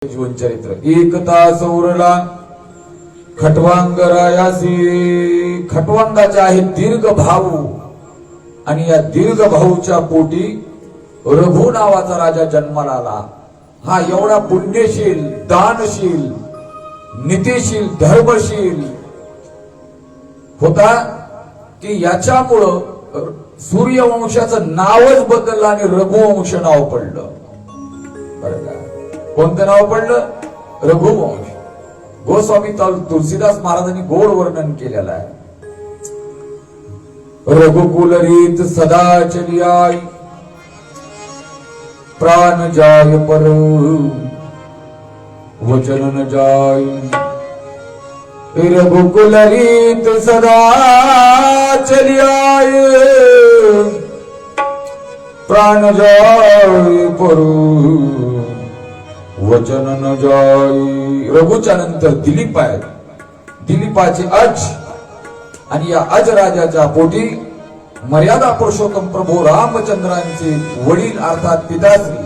जीवन चरित्र एकता सौरला खटवांगरायासी खटवांगाचा आहे दीर्घ भाऊ आणि या दीर्घ भाऊच्या पोटी रघु नावाचा राजा जन्माला आला। हा एवढा पुण्यशील, दानशील, नीतिशील, धर्मशील होता की याच्यामुळं सूर्यवंशाचं नावच बदललं आणि रघुवंश नाव पडलं। बरं का? कोणतं नाव पडलं? रघुवंश। गोस्वामी तुलसीदास महाराजांनी गोड वर्णन केलेलं आहे। रघुकुल रीत सदा चली आई, प्राण जाय पर वचन न जाय। रघुकुल रीत सदा चली आई, प्राण जाय पर वचन न जाय। रघुच्या नंतर दिलीप आहे। दिलीपाचे अज आणि या अज राजाच्या पोटी मर्यादा पुरुषोत्तम प्रभू रामचंद्रांचे वडील अर्थात पिताश्री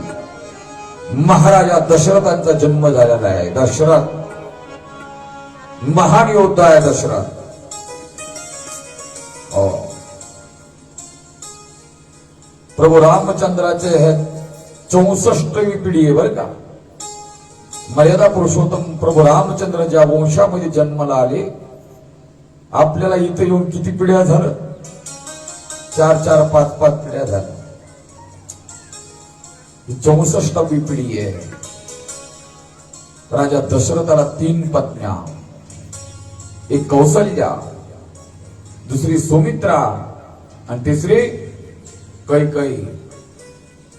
महाराजा दशरथांचा जन्म झालेला आहे। दशरथ महान योद्धा आहे दशरथ। प्रभू रामचंद्राचे हे 64वी पिढी आहे बरं का। मर्यादा पुरुषोत्तम प्रभू रामचंद्र ज्या वंशामध्ये जन्माला आले, आपल्याला इथे येऊन किती पिढ्या झालं? 4-4, 5-5 पिढ्या झाल्या। 64वी पिढी आहे। राजा दशरथाला 3 पत्न्या, एक कौसल्या, दुसरी सुमित्रा आणि तिसरी कैकेयी।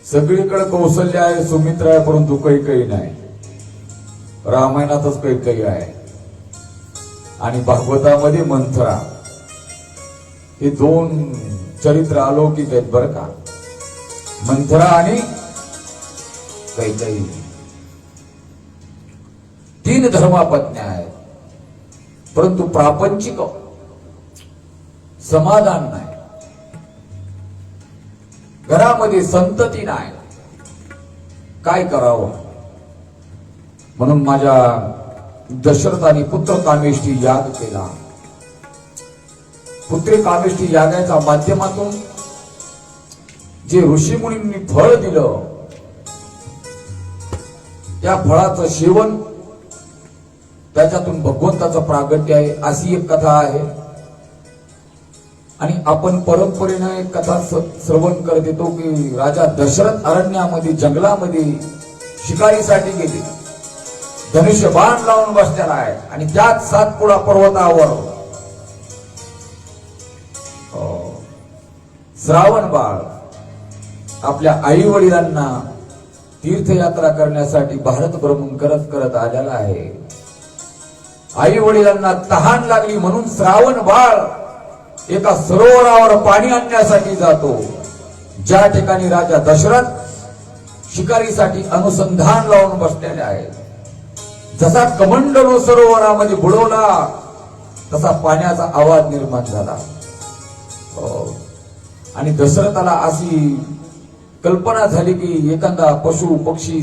सगळीकडे कौसल्या आहे, सुमित्रा आहे, परंतु कैकेयी नाही। रामायणातच कैकेयी आहे आणि भागवतामध्ये मंथरा। हे 2 चरित्र अलौकिक आहेत बरं का, मंथरा आणि कैकेयी। 3 धर्मपत्न्या आहेत, परंतु प्रापंचिक समाधान नाही, घरामध्ये संतती नाही। काय करावं? म्हणून माझ्या दशरथाने पुत्र कामेष्टी याग केला। पुत्री कामेष्टी यागाच्या माध्यमातून जे ऋषीमुनींनी फळ दिलं, त्या फळाचं सेवन, त्याच्यातून भगवंताचं प्रागट्य आहे, अशी एक कथा आहे। आणि आपण परंपरेने एक कथा श्रवण करत येतो की राजा दशरथ अरण्यामध्ये, जंगलामध्ये शिकारीसाठी गेले। धनुष्य बाण लावून बसलेला आहे आणि त्यात सातपुडा पर्वतावर श्रावण बाळ आपल्या आई वडिलांना तीर्थयात्रा करण्यासाठी भारत भ्रमण करत करत आलेला आहे। आई वडिलांना तहान लागली म्हणून श्रावण बाळ एका सरोवरावर पाणी आणण्यासाठी जातो, ज्या ठिकाणी राजा दशरथ शिकारीसाठी अनुसंधान लावून बसलेले आहे। जसा कमंडलू सरोवरामध्ये बुडवला तसा पाण्याचा आवाज निर्माण झाला। आणि दशरथाला अशी कल्पना झाली की एखादा पशु पक्षी,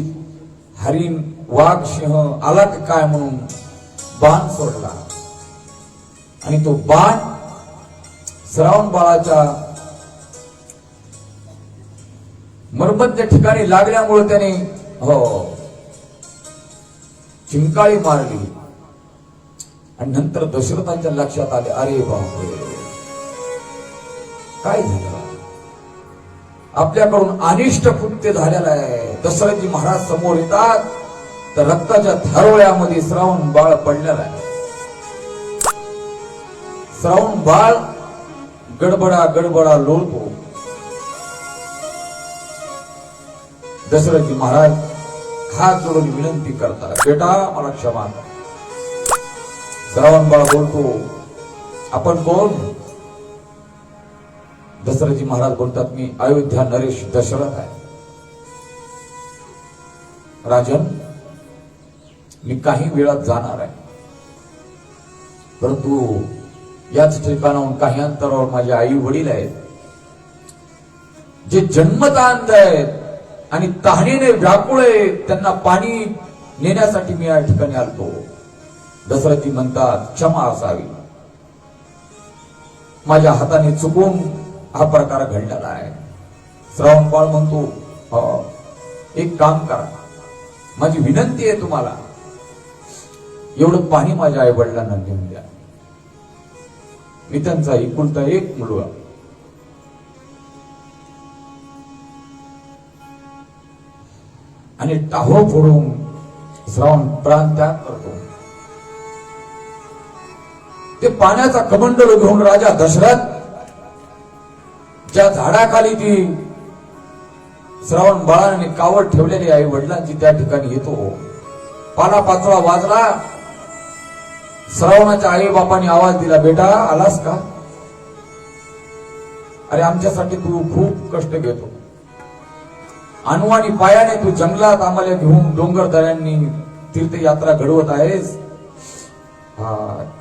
हरिण, वाघ, सिंह आला की काय म्हणून बाण सोडला आणि तो बाण श्रावण बाळाच्या मर्मज्ञ ठिकाणी लागल्यामुळे त्याने चिंकाळी मारली। आणि नंतर दशरथांच्या लक्षात आले, अरे बापरे, काय झालं? आपल्याकडून अनिष्ट कृत्य झालेलं आहे। दशरथजी महाराज समोर येतात तर रक्ताच्या धारोळ्यामध्ये श्रावण बाळ पडलेला आहे। श्रावण बाळ गडबडा गडबडा लोळतो। दशरथजी महाराज हात जोडून विनंती करतात, बेटा मला क्षमा कर। श्रावण बाळ बोलतो, आपण कोण? दशरथजी महाराज बोलतात, मी अयोध्या नरेश दशरथ आहे। राजन, मी काही वेळात जाणार आहे, परंतु याच ठिकाणाहून काही अंतरावर माझे आई वडील आहेत, जे जन्मता अंध आहेत आणि तहानेने व्याकुळ आहे, त्यांना पाणी नेण्यासाठी मी या ठिकाणी आलतो. दशरथी म्हणतात क्षमा असावी, माझ्या हाताने चुकून हा प्रकार घडलेला आहे. श्रावणबाळ म्हणतो एक काम करा, माझी विनंती आहे तुम्हाला, एवढं पाणी माझ्या आई वडिलांना घेऊन द्या. मी त्यांचा एकुलता एक मुलगा. आणि टाहो फोडून श्रावण प्राण त्याग करतो. ते पाण्याचा कमंडल घेऊन राजा दशरथ ज्या झाडाखाली ती श्रावण बाळाने कावड ठेवलेली आई वडिलांची त्या ठिकाणी येतो. पाला पाचोळा वाजला. श्रावणाच्या आई बापाने आवाज दिला, बेटा आलास का? अरे आमच्यासाठी तू खूप कष्ट घेतो, अनुवानी पायाने तू जंगलात आम्हाला घेऊन डोंगर दऱ्यांनी तीर्थयात्रा घडवत आहेस.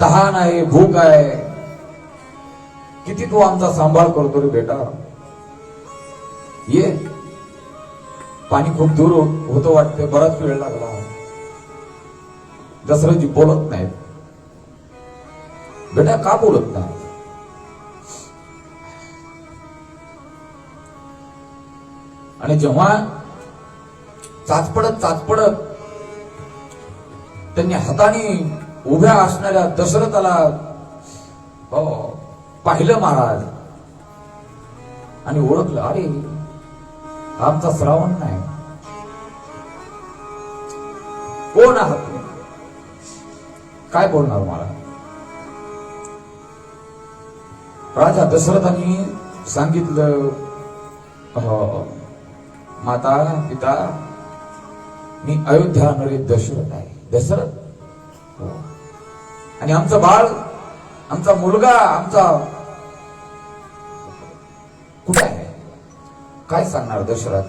तहान आहे, भूक आहे, किती तू आमचा सांभाळ करतो रे बेटा. ये, पाणी खूप दूर होतं वाटते, बराच वेळ लागला. दशरथजी बोलत नाहीत. बेटा का बोलत नाही? आणि जेव्हा चाचपडत त्यांनी हाताने उभ्या असणाऱ्या दशरथाला पाहिलं महाराज आणि ओळखलं, अरे आमचा श्रावण नाही. कोण आहात तुम्ही? काय बोलणार मला? राजा दशरथांनी सांगितलं, माता पिता मी अयोध्या नरेश दशरथ आहे. दशरथ हो. आणि आमचं बाळ, आमचा मुलगा, आमचा कुठे आहे? काय सांगणार दशरथ?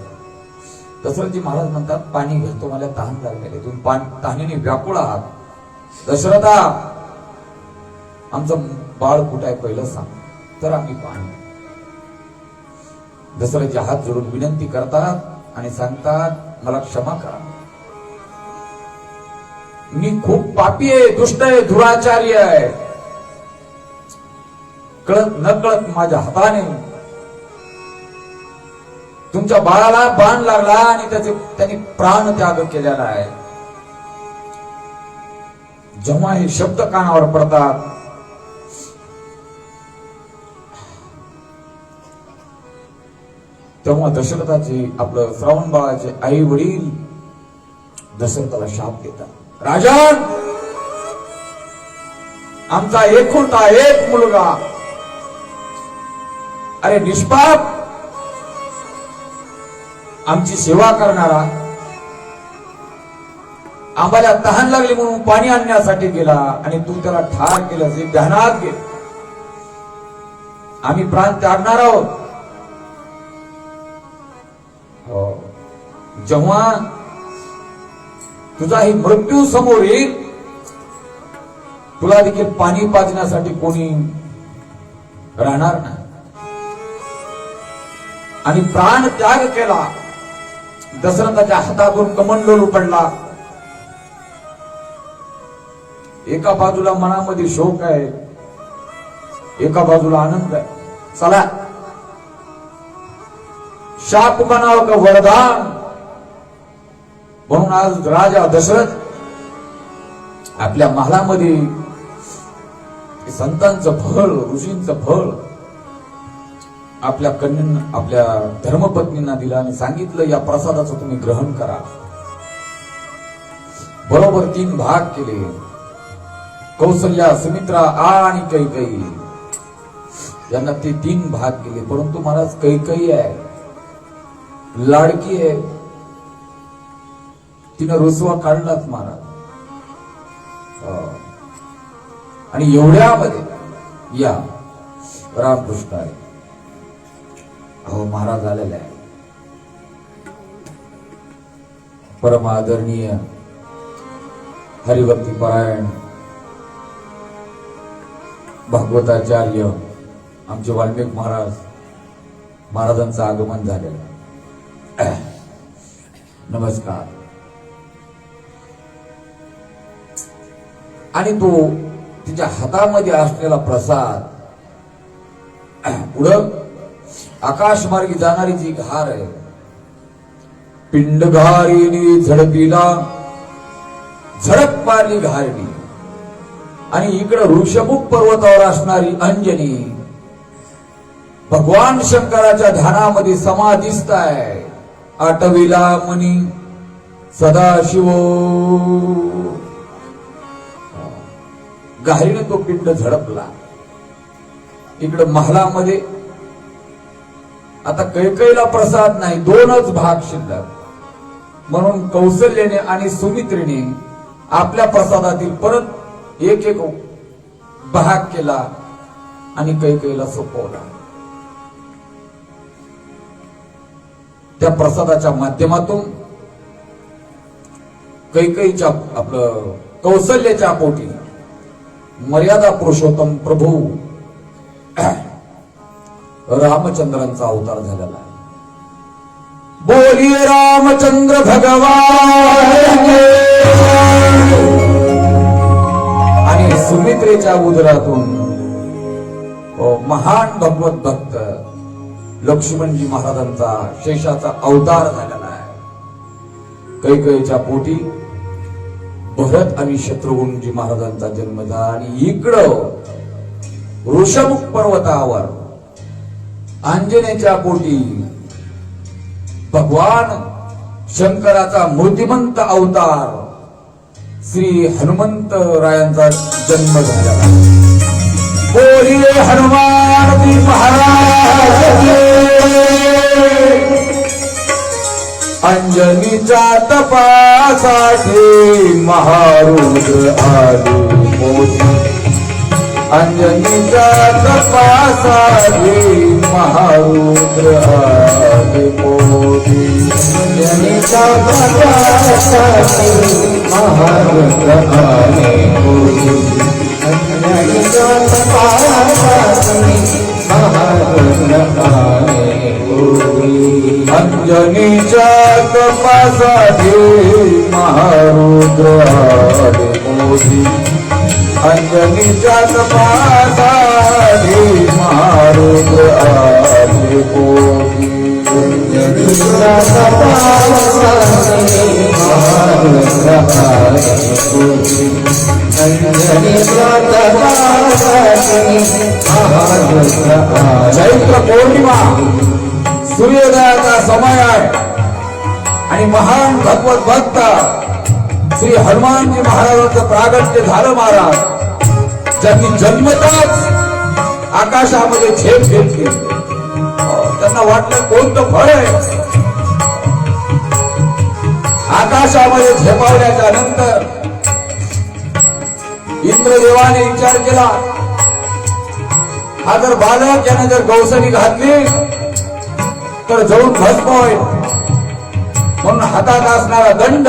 दशरथजी महाराज म्हणतात, पाणी घेतो, मला तहान लागलेले, तुम्ही तहानेने व्याकुळ आहात. दशरथा आमचं बाळ कुठे आहे पहिलं सांग, तर आम्ही पाणी. दशरथजी हात जोडून विनंती करतात आणि सांगतात, मला क्षमा करा, मी खूप पापी आहे, दुष्ट आहे, दुराचारी आहे. कळत न कळत माझ्या हाताने तुमच्या बाळाला बाण लागला आणि त्यांनी प्राण त्याग केलेला आहे. जेव्हा हे शब्द कानावर पडतात तेव्हा दशरथाचे, आपलं श्रावण बाळाचे आई वडील दशरथाला शाप देतात. राजन, आमचा एकुलता एक मुलगा, अरे निष्पाप, आमची सेवा करणारा, आम्हाला तहान लागली म्हणून पाणी आणण्यासाठी गेला आणि तू त्याला ठार केलं, हे ध्यानात घे. आम्ही प्राण त्यागणार आहोत. जेव्हा तुझा ही मृत्यू समोर येईल, तुला देखील पाणी पाजण्यासाठी कोणी राहणार नाही. आणि प्राण त्याग केला. दशरथाच्या हातातून कमंडलू पडला. एका बाजूला मनामध्ये शोक आहे, एका बाजूला आनंद आहे. चला, शाप बनाव का वरदान म्हणून आज राजा दशरथ आपल्या महालामध्ये संतांचं फळ, ऋषींचं फळ आपल्या कन्यांना, आपल्या धर्मपत्नींना दिला आणि सांगितलं, या प्रसादाचं तुम्ही ग्रहण करा. बरोबर 3 भाग केले. कौसल्या, सुमित्रा आणि कैकेयी यांना ते 3 भाग केले. परंतु महाराज कैकेयी आहे, लाडकी आहे, तिनं रुसवा काढलाच महाराज. आणि एवढ्यामध्ये या रामकृष्ण आहे, अहो महाराज आलेला आहे. परम आदरणीय हरिभक्ती परायण भागवताचार्य आमचे वाल्मिक महाराजांचं आगमन झालेलं. नमस्कार. आणि तो तिच्या हातामध्ये असलेला प्रसाद पुढं आकाशमार्गी जाणारी जी घार आहे, पिंडघारिणी झडपीला झडप मारली घारणी, आणि इकडं ऋषभूप पर्वतावर असणारी अंजनी भगवान शंकराच्या ध्यानामध्ये समाधिस्थ आहे. आठविला मनी सदाशिव, घारीने तो पिंड झडपला. इकडं महालामध्ये आता कैकेयीला प्रसाद नाही, दोनच भाग शिल्लक. म्हणून कौशल्याने आणि सुमित्रीने आपल्या प्रसादातील परत एक एक भाग केला आणि कैकेयीला सोपवला. त्या प्रसादाच्या माध्यमातून कैकेयीच्या आपलं कौशल्याच्या पोटी मर्यादा पुरुषोत्तम प्रभू रामचंद्रांचा अवतार झालेला आहे. बोलिए रामचंद्र भगवान. आणि सुमित्रेच्या उदरातून महान भगवत भक्त लक्ष्मणजी महाराजांचा शेषाचा अवतार झालेला आहे. कैकेयीच्या पोटी भरत आणि शत्रुघ्नजी महाराजांचा जन्म झाला. आणि इकडं ऋषभ पर्वतावर आंजनेच्या पोटी भगवान शंकराचा मूर्तिमंत अवतार श्री हनुमंत रायांचा जन्म झाला. बोलिए हनुमान जी महाराज. अंजनीच्या तपासाठी महारुद्र आले मोदी. अंजनीच्या तपासाठी महारुद्र आले मोदी. अंजनीच्या तपासाठी महारुद्र आले मोदी. अंजनीच्या तपासाठी महारुद्र आले मोदी. अंजनीच्या तपासाठी महारुद्र आले मोदी. अंजनीच्या तपासाठी महारुद्र आले मोदी. अंजनीच्या तपासाठी महारुद्र आले मोदी. अंजनीच्या तपासाठी महारुद्र आले. चैत्र पौर्णिमा सूर्योदयाचा समय आहे आणि महान भगवत भक्त श्री हनुमानजी महाराजांचं प्रागट्य झालं. महाराज ज्यांनी जन्मताच आकाशामध्ये झेप घेतली. त्यांना वाटलं कोणतं फळ आहे. आकाशामध्ये झेपावल्याच्या नंतर इंद्रदेवाने विचार केला, हा जर बालक याने जर गवसणी घातली तर जळून भस्म होईल. म्हणून हातात असणारा दंड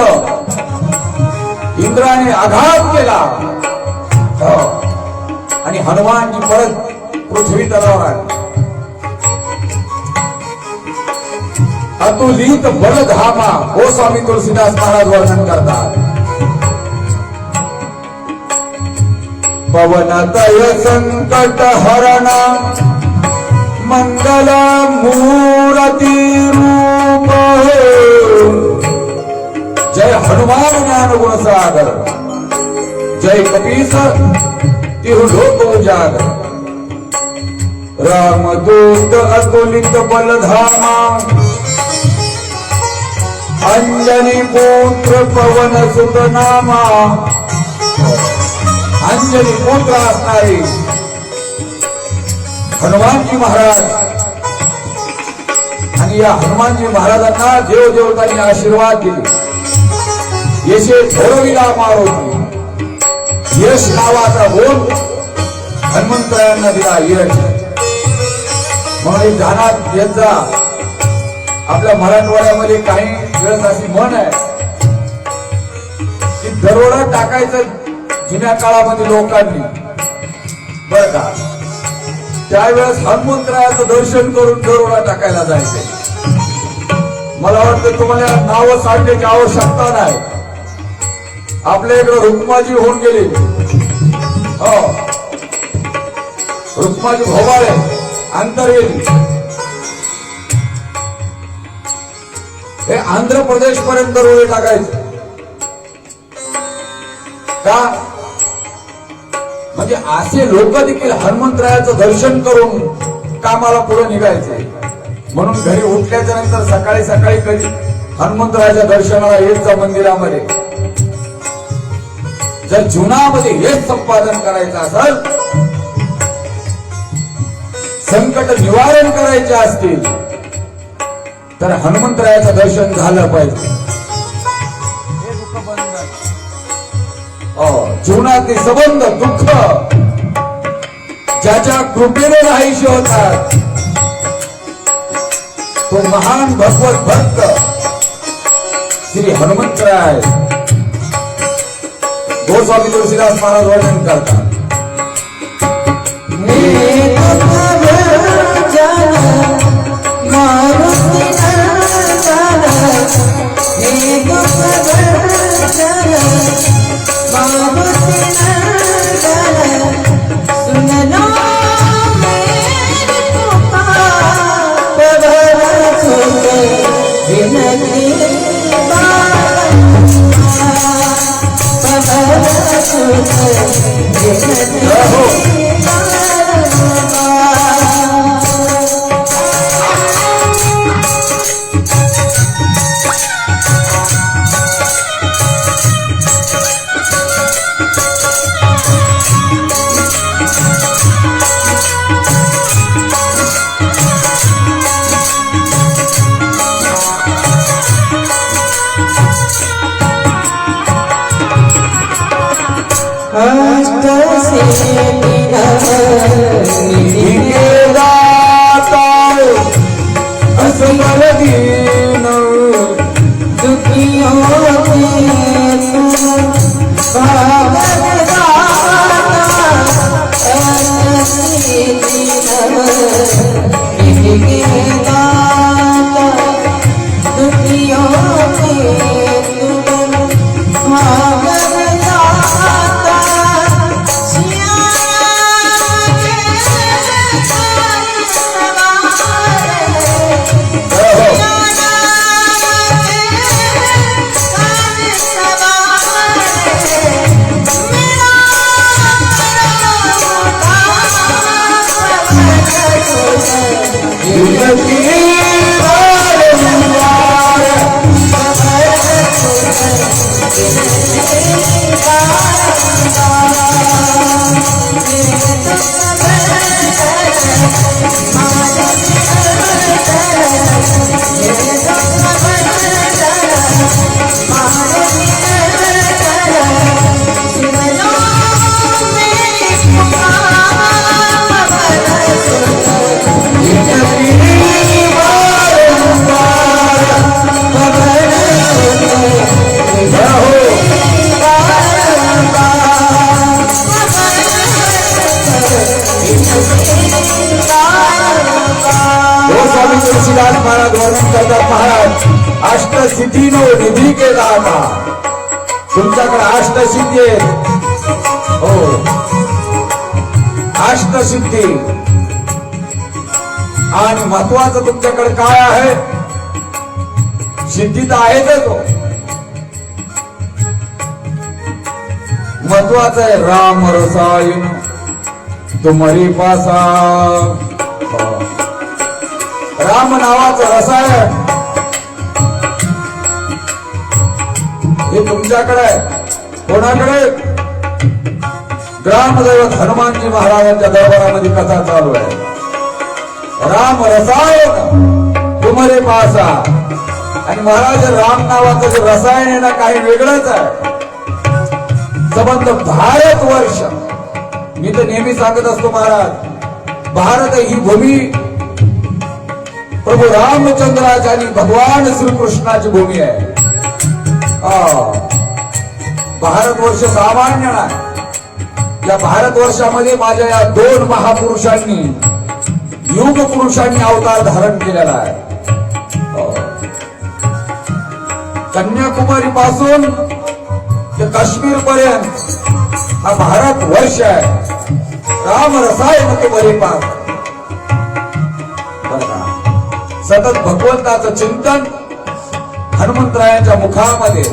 इंद्राने आघात केला आणि हनुमानजी परत पृथ्वी तलावर आले. अतुलित बलधामा हो स्वामी तुलसीदास महाराज वर्णन करतात. पवनतय संकट हरणा मंगल मूर्ति रूप. जय हनुमान ज्ञान गुण सागर. जय कपीस तिहु लोक उजागर. रामदूत अतुलित बलधामा. अंजनी पुत्र पवन सुत नामा. अंजनी पुत्र असणारे हनुमानजी महाराज. आणि या हनुमानजी महाराजांना देव देवतांनी आशीर्वाद दिले. यशे थोरविला मारुती. यश नावाचा बोल हनुमंतरायांना दिला. यश म्हणून ध्यानात येत जा. आपल्या मराठवाड्यामध्ये काही वेळेस अशी म्हण आहे की दरोडा टाकायचं जुन्या काळामध्ये लोकांनी, बर का. त्यावेळेस हनुमंतरायाचं दर्शन करून दरोडा टाकायला जायचे. मला वाटतं तुम्हाला नावं सांगण्याची आवश्यकता नाही. आपल्या इकडे रुक्माजी होऊन गेले. हो रुक्माजी भोवाळे अंतरवेली हे आंध्र प्रदेश पर्यंत रोडे टाकायचे का म्हणजे असे लोक देखील हनुमंतरायाचं दर्शन करून कामाला पुढे निघायचे म्हणून घरी उठल्याच्या नंतर सकाळी सकाळी कधी हनुमंतरायाच्या दर्शनाला येत जा मंदिरामध्ये जर जीवनामध्ये हेच संपादन करायचं असेल संकट निवारण करायचे असतील तर हनुमंतरायाचं दर्शन झालं पाहिजे जीवनातले संबंध दुःख ज्याच्या कृपेने नाहीशी होतात तो महान भगवत भक्त श्री हनुमंतराय गोस्वामी तुलसीदास महाराज वर्णन करतात तुलसीदास महाराज वर्णन करतात महाराज अष्टसिद्धीनो निधी के दाता तुमच्याकडे अष्टसिद्धी आहेत हो अष्टसिद्धी आणि महत्वाचं तुमच्याकडे काय आहे सिद्धी तर आहेच हो महत्वाचं आहे राम रसायन तुम्हारी पासा राम नावाचं रसायन हे तुमच्याकडे आहे कोणाकडे ग्रामदैवत हनुमानजी महाराजांच्या दरबारामध्ये कथा चालू आहे राम रसायन तुम्हारे पासा आणि महाराज राम नावाचं जे रसायन आहे ना काही वेगळंच आहे संबंध भारतवर्ष मी तर नेहमी सांगत असतो महाराज भारत ही भूमी प्रभू रामचंद्राची आणि भगवान श्रीकृष्णाची भूमी आहे भारतवर्ष सामान्य नाही या भारतवर्षामध्ये माझ्या या दोन महापुरुषांनी युग पुरुषांनी अवतार धारण केलेला आहे कन्याकुमारी पासून ते काश्मीर पर्यंत हा भारत वर्ष आहे. राम रसायन तो बरे पाक. सतत भगवंताचं चिंतन हनुमंतरायांच्या मुखामध्ये.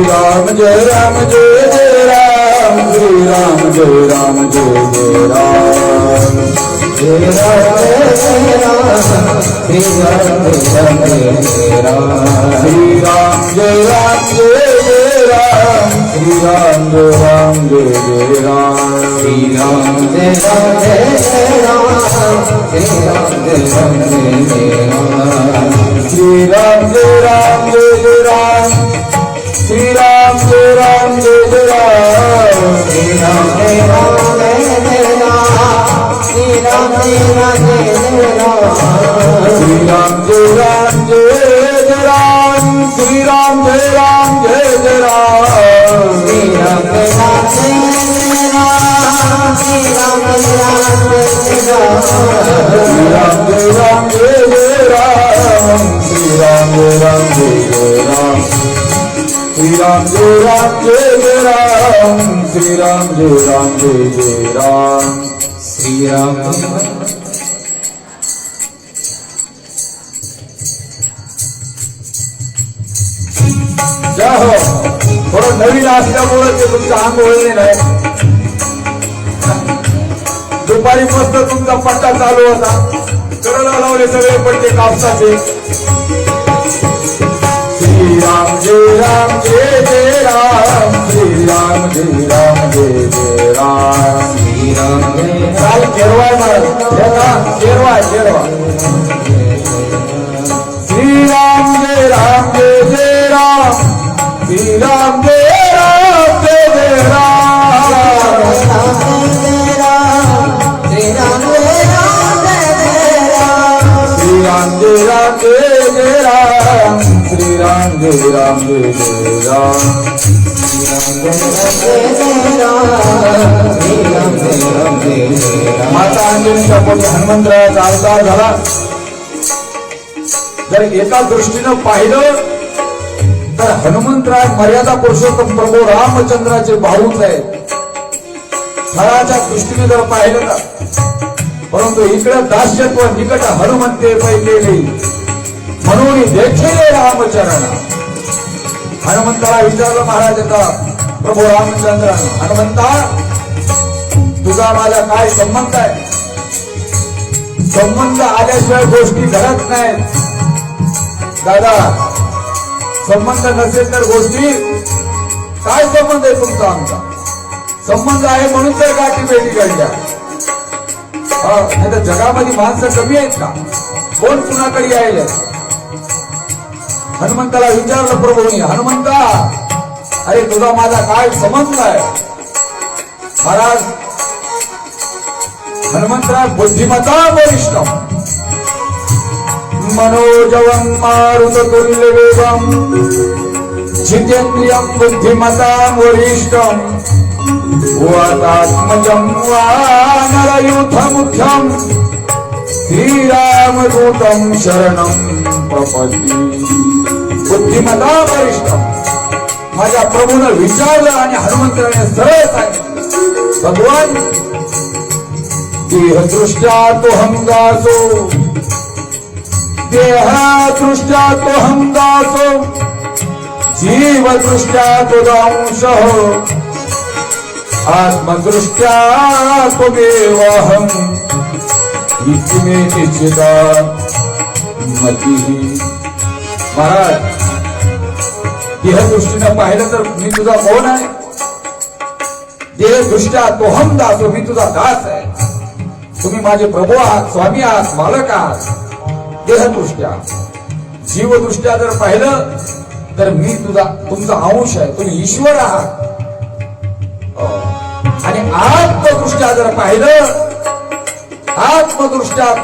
राम जय राम जय जय राम, श्री राम जय राम जय जय राम, जय राम जय राम, श्री राम जय राम जय राम, श्री राम जय जय राम, श्री राम जय राम जय जय राम, श्री राम जय राम जय जय राम, श्री राम जय राम जय जय राम, श्री राम जय राम जय जय राम, श्री राम जय राम जय जय राम, श्री राम जय राम जय जय राम, श्री राम जय राम जय जय राम, श्री राम जय राम जय जय राम, श्री राम जय राम जय जय राम, श्री राम जय राम जय जय राम, श्री राम जय राम जय जय राम, श्री राम जय राम जय जय राम, श्री राम जय राम जय जय राम, श्री राम जय राम जय जय राम, श्री राम जय राम जय जय राम, श्री राम जय हो. थोडं नवीन असल्यामुळे ते तुमचं अंग वळले नाही. दुपारी मस्त तुमचा पट्टा चालू होता, करायला लावले सगळे पट्टे कापसाचे. श्री राम जय राम जय जय राम, श्री राम जय राम जय जय राम, श्री राम जय काल केरवाय महाराज केरवाय केरवा. श्री राम जय राम जय जय राम, श्री राम जय राम जय जय राम, श्री राम जय राम जय राम, श्री राम जय राम जय जय राम, श्री राम जय राम जय जय राम, श्री राम जय राम जय जय राम, श्री राम जय राम जय जय राम. माता अंजनीच्या पोटी हनुमंतरायाचा अवतार झाला. जर एका दृष्टीनं पाहिलं तर हनुमंतराय मर्यादा पुरुषोत्तम प्रभू रामचंद्राचे भाऊच आहेत. फळाच्या दृष्टीने जर पाहिलं तर, परंतु इकडे दास्यत्व निकट हनुमंते पैकेले म्हणून देखील रामचरण. हनुमंताला विचारलं महाराज आता प्रभू रामचंद्र, हनुमंता तुझा माझा काय संबंध आहे? संबंध आल्याशिवाय गोष्टी घडत नाहीत. दादा संबंध नसेल तर गोष्टी काय संबंध आहे तुमचा आमचा? संबंध आहे म्हणून तर गाठी भेटी घडल्या. नाही तर जगामध्ये माणसं कमी आहेत का? कोण कुणाकडे यायला? हनुमंताला विचारलं प्रभूंनी, हनुमंता अरे तुझा माझा काय संबंध आहे? महाराज हनुमंतराय बुद्धिमता वरिष्ठ मनोजवं मारुततुल्य वेगं जितेन्द्रियं बुद्धिमतां वरिष्ठं वातात्मजं वानरयूथमुख्यं श्रीरामदूतं शरणं प्रपद्ये. बुद्धिमता वरिष्ठं, माझ्या प्रभूनं विचारलं आणि हनुमंताने सरळ सांगितलं, भगवान देहदृष्ट्या तोहं दासो, देहदृष्ट्या तोहं दासो, जीवदृष्ट्या त्वदंशः, आत्मदृष्ट्या त्वमेवाहम् इति मे निश्चिता मतिः. महाराज, देहदृष्टीनं पाहिलं तर मी तुझा कोण आहे? देहदृष्ट्या तोहम दासो, मी तुझा दास आहे. तुम्ही माझे प्रभू आहात, स्वामी आहात, मालक आहात. देहदृष्ट्या. जीवदृष्ट्या जर पाहिलं तर मी तुमचा अंश आहे, तुम्ही ईश्वर आहात. आणि आत्मदृष्ट्या जर पाहिलं, आत्मदृष्ट्या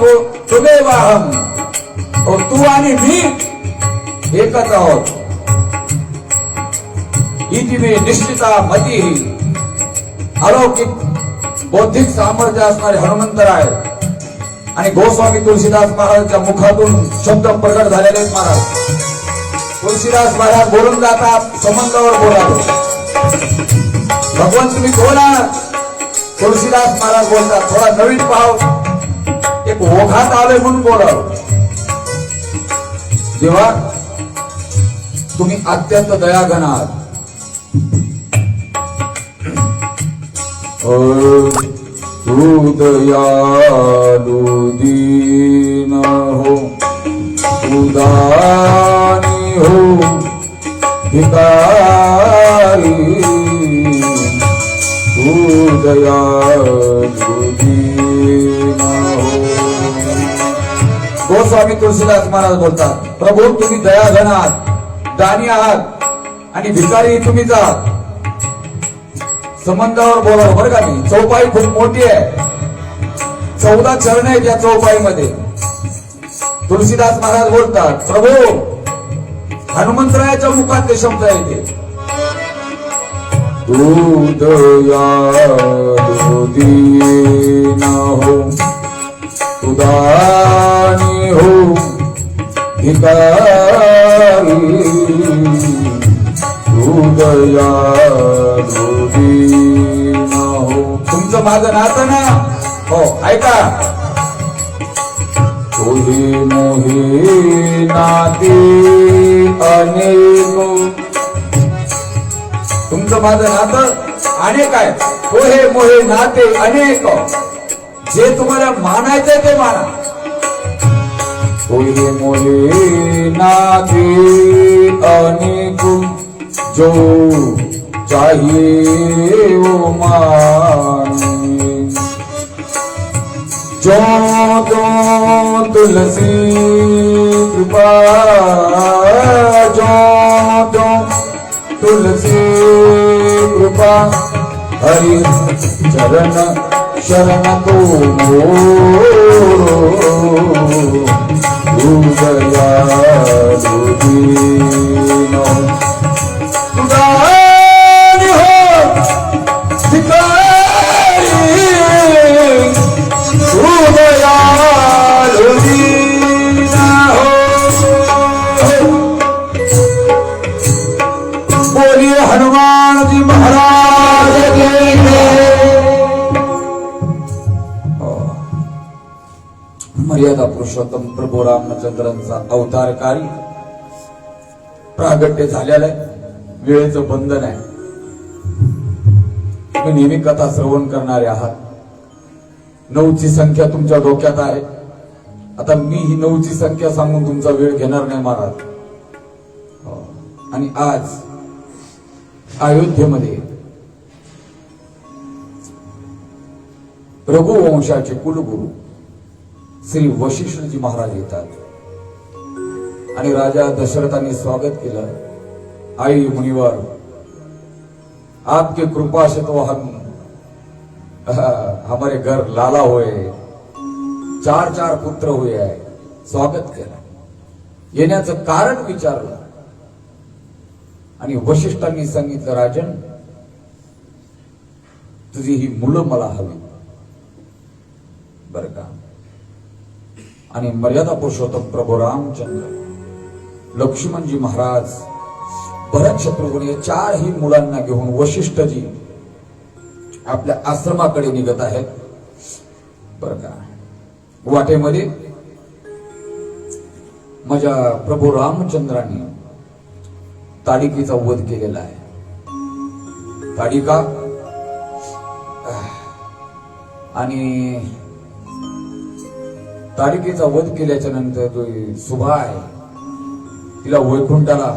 त्वमेवाहम, तू आणि मी एकच आहोत. इति मे निश्चिता मती. अलौकिक बौद्धिक सामर्थ्य असणारे हनुमंतराय आणि गोस्वामी तुलसीदास महाराजांच्या मुखातून शब्द प्रकट झालेले आहेत. महाराज तुलसीदास महाराज बोलून जातात, संबंधावर बोलावे. भगवान तुम्ही कोण आहात? तुलसीदास महाराज बोलतात, थोडा नवीन भाव, एक ओघात आले म्हणून बोलावं. जेव्हा तुम्ही अत्यंत दयाघन आहात. तू दयालु दीन हो, उदानी हो, भिकारी. तू दयालु दीन हो. गोस्वामी तुलसीदास महाराज बोलतात, प्रभू तुम्ही दयाघन आहात, दानी आहात आणि भिकारी तुम्हीच आहात. संबंधावर बोलावं बरं का. मी चौपाई खूप मोठी आहे, 14 चरण आहेत या चौपाईमध्ये. तुलसीदास महाराज बोलतात, प्रभू हनुमंतरायाच्या मुखात ते शब्द आहे ते. तू दयालु दीन हो, उदानी हो, भिकारी. तू दयालु दीन हो. तुमचं माझं नातं ना हो, ऐका. तुही मोही नाते अनेक. तुमचं माझं नातं अनेक आहे. तो हे मोहे नाते अनेक, जे तुम्हाला मानायचंय ते माना. तुही मोहे नाते अनेक, जो चाहिए वो माने. जो जो तुलसी कृपा, जो जो तुलसी कृपा. हरि चरण शरण को तू दयालु दीन हो, उदानी हो, भिकारी. तू दयालु दीन हो. बोलिए हनुमान जी महाराज की जय. मर्यादा पुरुषोत्तम प्रभू रामचंद्रांचा अवतारकारी प्रागट्य झालेलं आहे. वेळेचं बंधन आहे. तुम्ही नेहमी कथा श्रवण करणारे आहात. 9ची संख्या तुमच्या डोक्यात आहे. आता मी ही 9ची संख्या सांगून तुमचा वेळ घेणार नाही महाराज. आणि आज अयोध्येमध्ये रघुवंशाचे कुलगुरू श्री वशिष्ठजी महाराज येतात आणि राजा दशरथांनी स्वागत केलं. आई मुनिवर, आपके कृपा से तो हम हमारे घर लाला हुए, 4 पुत्र हुए आहे. स्वागत केलं. येण्याचं कारण विचारलं. आणि वशिष्ठांनी सांगितलं, राजन तुझी ही मुलं मला हवी बर का. आणि मर्यादा पुरुषोत्तम प्रभू रामचंद्र, लक्ष्मणजी महाराज, भरत शत्रुघ्न या चारही मुलांना घेऊन वशिष्ठजी आपल्या आश्रमाकडे निघत आहेत बर का. वाटेमध्ये माझ्या प्रभू रामचंद्रांनी ताडिकीचा वध केलेला आहे. ताडिका आणि ताडिकेचा वध केल्याच्या नंतर तो सुभा आहे, तिला वैकुंठाला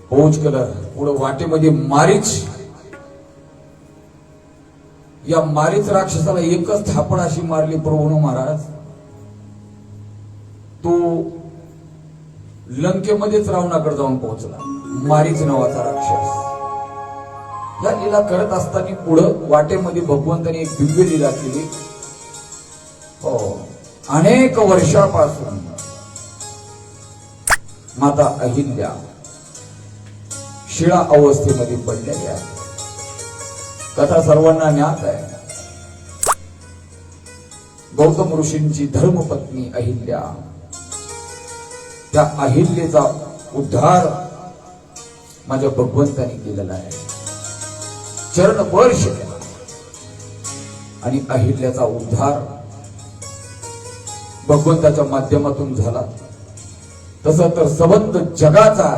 पोच केलं. पुढे वाटेमध्ये मारीच, या मारीच राक्षसाला एकच थापड अशी मारली प्रभू महाराज, तो लंकेमध्येच रावणाकडे जाऊन पोहोचला. मारीच नावाचा राक्षस. या लीला करत असताना पुढं वाटेमध्ये भगवंताने एक दिव्य लीला केली. हो, अनेक वर्षापासून माता अहिल्या शिळा अवस्थेमध्ये पडलेली आहे. कथा सर्वांना ज्ञात आहे. गौतम ऋषींची धर्मपत्नी अहिल्या, त्या अहिल्याचा उद्धार माझ्या भगवंताने केलेला आहे. चरण स्पर्श केला आणि अहिल्याचा उद्धार भगवंताच्या माध्यमातून झाला. तसं तर सबंध जगाचा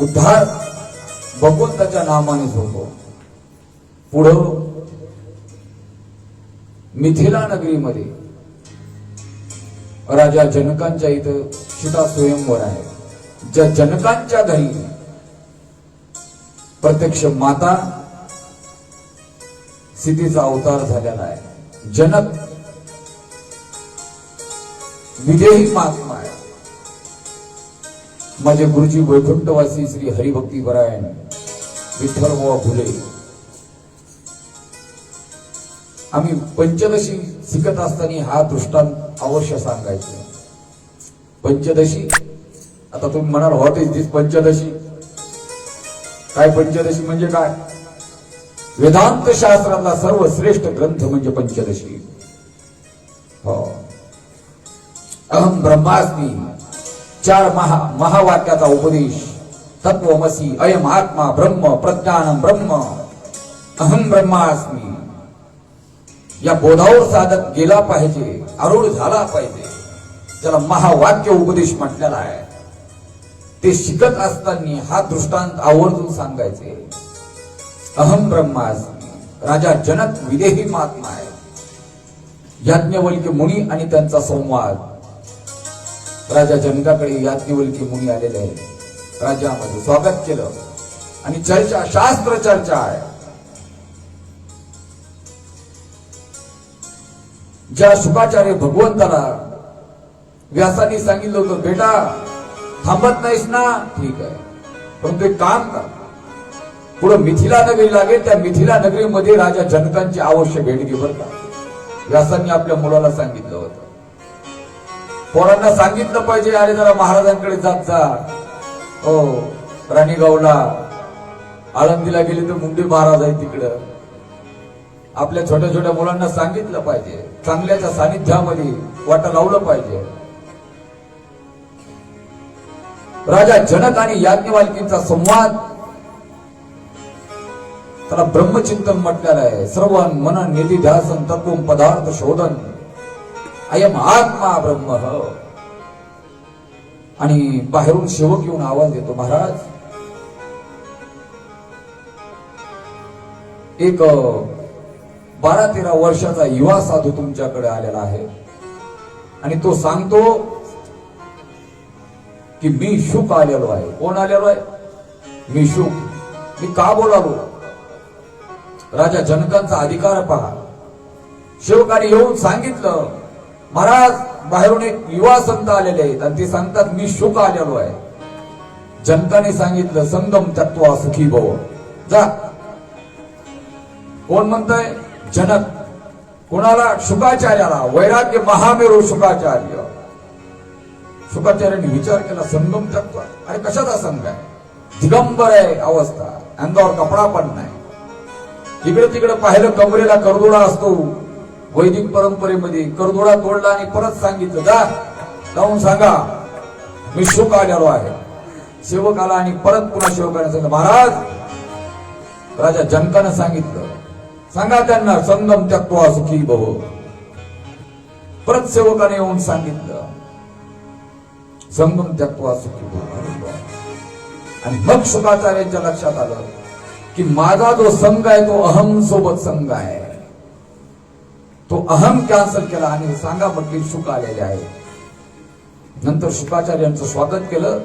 उद्धार भगवंताच्या नामानेच होतो. पुढं मिथिला नगरीमध्ये राजा जनकांच्या इथं सीता स्वयंवर आहे. ज्या जनकांच्या घरी प्रत्यक्ष माता सीतेचा अवतार झालेला आहे. जनक विदेही महात्मा आहे. माझे गुरुजी वैकुंठवासी श्री हरिभक्ती परायण विठ्ठलबुवा फुले, आम्ही पंचदशी शिकत असताना हा दृष्टांत अवश्य सांगायचे. पंचदशी, आता तुम्ही म्हणाल व्हॉट इज दिस पंचदशी, काय पंचदशी म्हणजे काय? वेदांत शास्त्रातला सर्वश्रेष्ठ ग्रंथ म्हणजे पंचदशी. हो, अहम ब्रह्मास्मी, चार महावाक्याचा उपदेश, तत्वमसी, अयम आत्मा ब्रह्म, प्रज्ञानम ब्रह्म, अहम ब्रह्मास्मी, या बोधावर साधक गेला पाहिजे, आरूढ झाला पाहिजे. ज्याला महावाक्य उपदेश म्हटलेला आहे ते शिकत असताना हा दृष्टांत आवर्जून सांगायचे. अहम ब्रह्मास्मी, राजा जनक विदेही महात्मा आहे. याज्ञवल्क्य मुनी आणि त्यांचा संवाद. राजा जनकाकडे याज्ञवल्क्य मुनी आलेले आहे. राजामध्ये स्वागत केलं आणि चर्चा, शास्त्र चर्चा आहे. ज्या शुकाचार्य भगवंताला व्यासांनी सांगितलं होतं, बेटा थांबत नाहीस ना, ठीक आहे, परंतु एक काम कर, पुढे मिथिला नगरी लागेल, त्या मिथिला नगरीमध्ये राजा जनकांची अवश्य भेट घे बरं का. व्यासांनी आपल्या मुलाला सांगितलं होतं. पोरांना सांगितलं पाहिजे, अरे जरा महाराजांकडे जात जा. हो, राणीगावला आळंदीला गेले तर मुंडे महाराज आहे तिकडं. आपल्या छोट्या छोट्या मुलांना सांगितलं पाहिजे, चांगल्याच्या सानिध्यामध्ये वाटा लावलं पाहिजे. राजा जनक आणि याज्ञवल्क्यांचा संवाद, त्याला ब्रह्मचिंतन म्हटलेलं आहे. श्रवण मनन निधिध्यासन तत्व पदार्थ शोधन, अयम आत्मा ब्रह्म. आणि बाहेरून सेवक येऊन आवाज देतो, महाराज एक 12-13 वर्षाचा युवा साधू तुमच्याकडे आलेला आहे आणि तो सांगतो की मी शुक आलेलो आहे. कोण आलेलो आहे? मी शुक. मी का बोलालो? राजा जनकांचा अधिकार पहा. सेवकाने येऊन सांगितलं, महाराज बाहेरून एक युवा संत आलेले आहेत आणि ते सांगतात मी शुक आलेलो आहे. जनकाने सांगितलं, संगम तत्वा सुखी भव. जा. कोण म्हणतंय? जनक. कोणाला? शुकाचार्याला. वैराग्य महामेरू शुकाचार्य. शुकाचार्यांनी विचार केला, संगम तत्व अरे कशाचा संघ आहे? दिगंबर आहे अवस्था, अंगावर कपडा पण नाही. इकडे तिकडे पाहिलं कमरेला करदोडा असतो. वैदिक परंपरेमध्ये करदोडा तोडला आणि परत सांगितलं, जा जाऊन सांगा मी शुक आलेलो आहे. सेवक आला आणि परत पुन्हा सेवकाने सांगितलं, महाराज राजा जनकानं सांगितलं, सांगा त्यांना संगम त्यक्त्वा सुखी भव. परत सेवकाने येऊन सांगितलं, संगम त्यक्त्वा सुखी भव. आणि मग शुकाचार्यांच्या लक्षात आलं की माझा जो संघ आहे तो अहम सोबत संघ आहे. तो अहम कॅन्सल केला आणि सांगा म्हटली शुक आलेले आहे. नंतर शुकाचार्यांचं स्वागत केलं.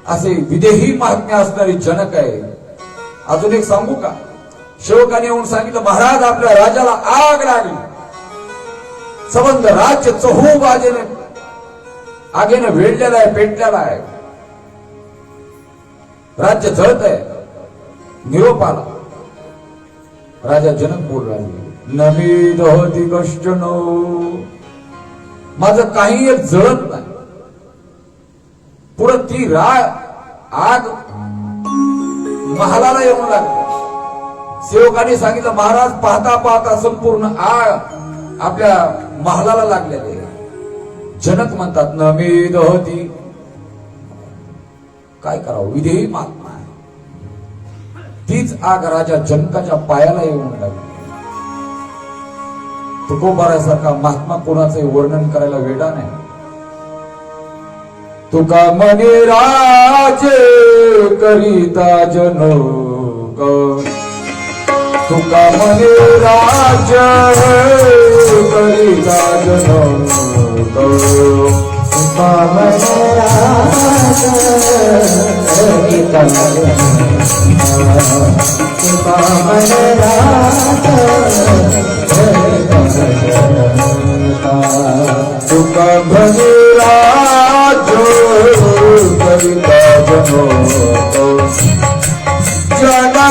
असे विदेही महात्म्य असणारी जनक आहे. अजून एक सांगू का? सेवकाने येऊन सांगितलं, महाराज आपल्या राजाला आग लागली. संबंध राज्य चहू बाजूने आगीने वेढलेला आहे, पेटलेला आहे. राज्य जळत आहे. निरोप आला. राजा जनक बोल राहिले, नमी दहती कष्ट नो, माझं काही एक जळत नाही. पुढे ती आग महालाला येऊन लागली. सेवकाने सांगितलं, महाराज पाहता पाहता संपूर्ण आग आपल्या महालाला लागलेली. जनक म्हणतात, नमी दहती, काय करावं, विधेयी महात्मा आहे. तीच आग राजा जनकाच्या पायाला येऊन लागली. तुकोबारासारखा महात्मा कोणाचं वर्णन करायला वेडा नाही. तुका म्हणे राजे करिता जनक, तुका म्हणे राज करिता जनक, तुका म्हणे राज करिता जनक, तुका म्हणे राज करिता जनक, तुका म्हणे राज करिता जनक, जनका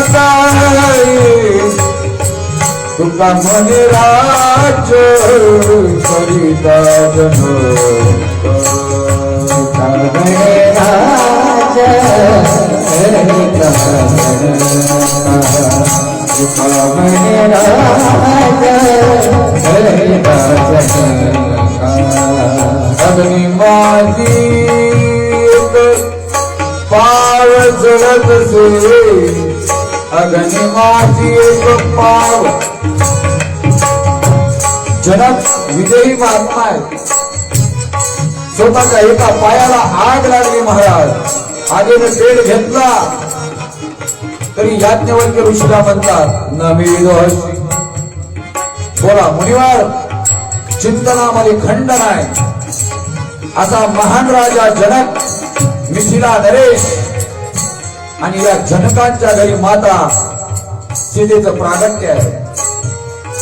तुका म्हणे राज करिता जनक, तुका म्हणे राज करिता जनक, तुका म्हणे राज करिता जनक. अग्नि माझी पाव जळत से, अग्नि माझी एक पाव. जनक विजयी महात्मा आहे. स्वतःच्या एका पायाला आग लागली. महाराज आगीने पेट घेतला तरी याज्ञवल्क्य ऋषीला म्हणतात, नमी दोषी. बोला मुनिवार, चिंतनामध्ये खंड नाही. असा महान राजा जनक, मिथिला नरेश आणि या जनकांच्या घरी माता सीतेचं प्रागट्य आहे.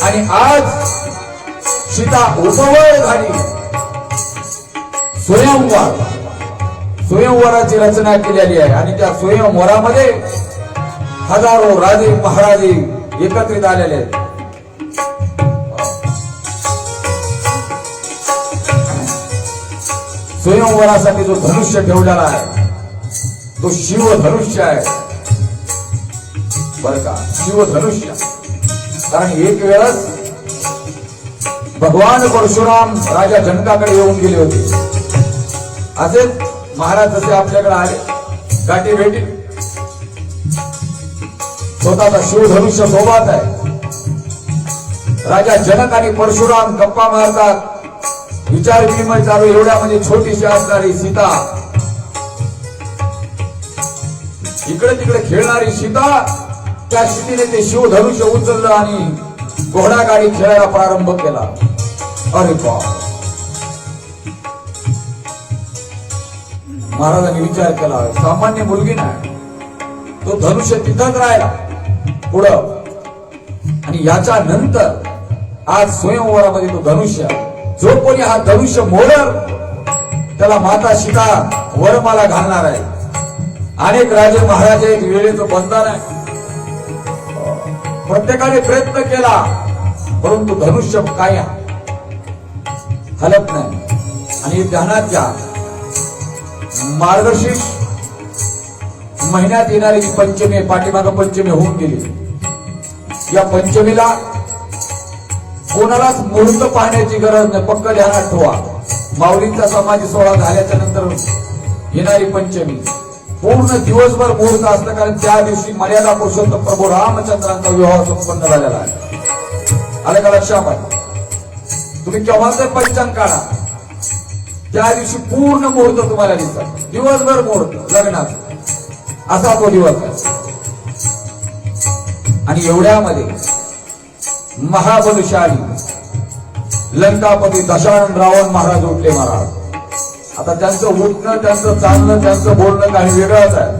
आणि आज सीता उपवर झाली. स्वयंवराची रचना केलेली आहे आणि त्या स्वयंवरामध्ये हजारो राजे महाराजे एकत्रित आलेले आहेत. स्वयंवरासाठी जो धनुष्य ठेवलेला आहे तो शिवधनुष्य आहे. बर का, शिवधनुष्य. कारण एक वेळच भगवान परशुराम राजा जनकाकडे येऊन गेले होते. असेच महाराज जसे आपल्याकडे आले गाठी भेटी, स्वतःचा शिवधनुष्य सोबत आहे. राजा जनक आणि परशुराम गप्पा मारतात. विचार विनिमय चालू. एवढ्या म्हणजे छोटीशी असणारी सीता, इकडे तिकडे खेळणारी सीता, त्या सीतेने ते शिवधनुष्य उचललं आणि घोडा गाडी खेळायला प्रारंभ केला. अरे बाप, महाराजांनी विचार केला, सामान्य मुलगी नाही, तो धनुष्य तिथंच राहिला पुढं. आणि याच्या नंतर आज स्वयंवरामध्ये तो धनुष्य, जो कोणी हा धनुष्य मोडल त्याला माता सीता वरमाला घालणार आहे. अनेक राजे महाराजे वेळेचं बंधन आहे. प्रत्येकाने प्रयत्न केला परंतु धनुष्य काय हलत नाही. आणि ध्यानात घ्या, मार्गशीर्ष महिन्यात येणारी जी पंचमी पाठीमाग पंचमी होऊन गेली. या पंचमीला कोणालाच मुहूर्त पाहण्याची गरज नाही. पक्क ध्यानात ठेवा. माऊलींचा समाधी सोहळा झाल्याच्या नंतर येणारी पंचमी पूर्ण दिवसभर मुहूर्त असतं, कारण त्या दिवशी मर्यादा पुरुषोत्तम प्रभू रामचंद्रांचा विवाह संपन्न झालेला आहे. आलं का लक्षात? तुम्ही केव्हाच पंचांग काढा, त्या दिवशी पूर्ण मुहूर्त तुम्हाला दिसतात. दिवसभर मुहूर्त लग्नाचा असा तो दिवस आहे. आणि एवढ्यामध्ये महाबलशाली लंकापती दशानन रावण महाराज उठले. महाराज आता त्यांचं उठणं, त्यांचं चालणं, त्यांचं बोलणं काही वेगळंच आहे.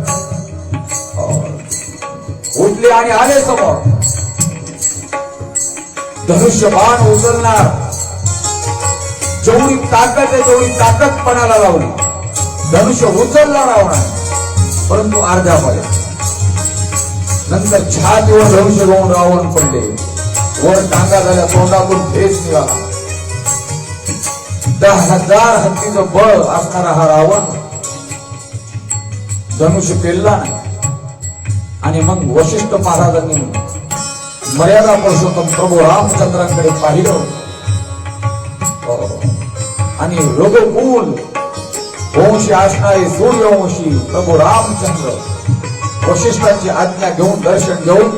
उठले आणि आले समोर. धनुष्यबाण उचलणार, जेवढी ताकद आहे तेवढी ताकद पणाला लावली. धनुष्य उचलला रावणाने, परंतु अर्ध्या पर्यंत. नंतर छातीवर धनुष्य घेऊन रावण पडले. वर टांगा झाल्या, तोंडातून फेस निघाला. 10,000 हत्तीचं बळ असणारा हा रावण धनुष्य पेलला नाही. आणि मग वशिष्ठ महाराजांनी मर्यादा पुरुषोत्तम प्रभू रामचंद्रांकडे पाहिलं आणि रघुकुल वंशी असणारे सूर्यवंशी प्रभू रामचंद्र वशिष्ठांची आज्ञा घेऊन, दर्शन घेऊन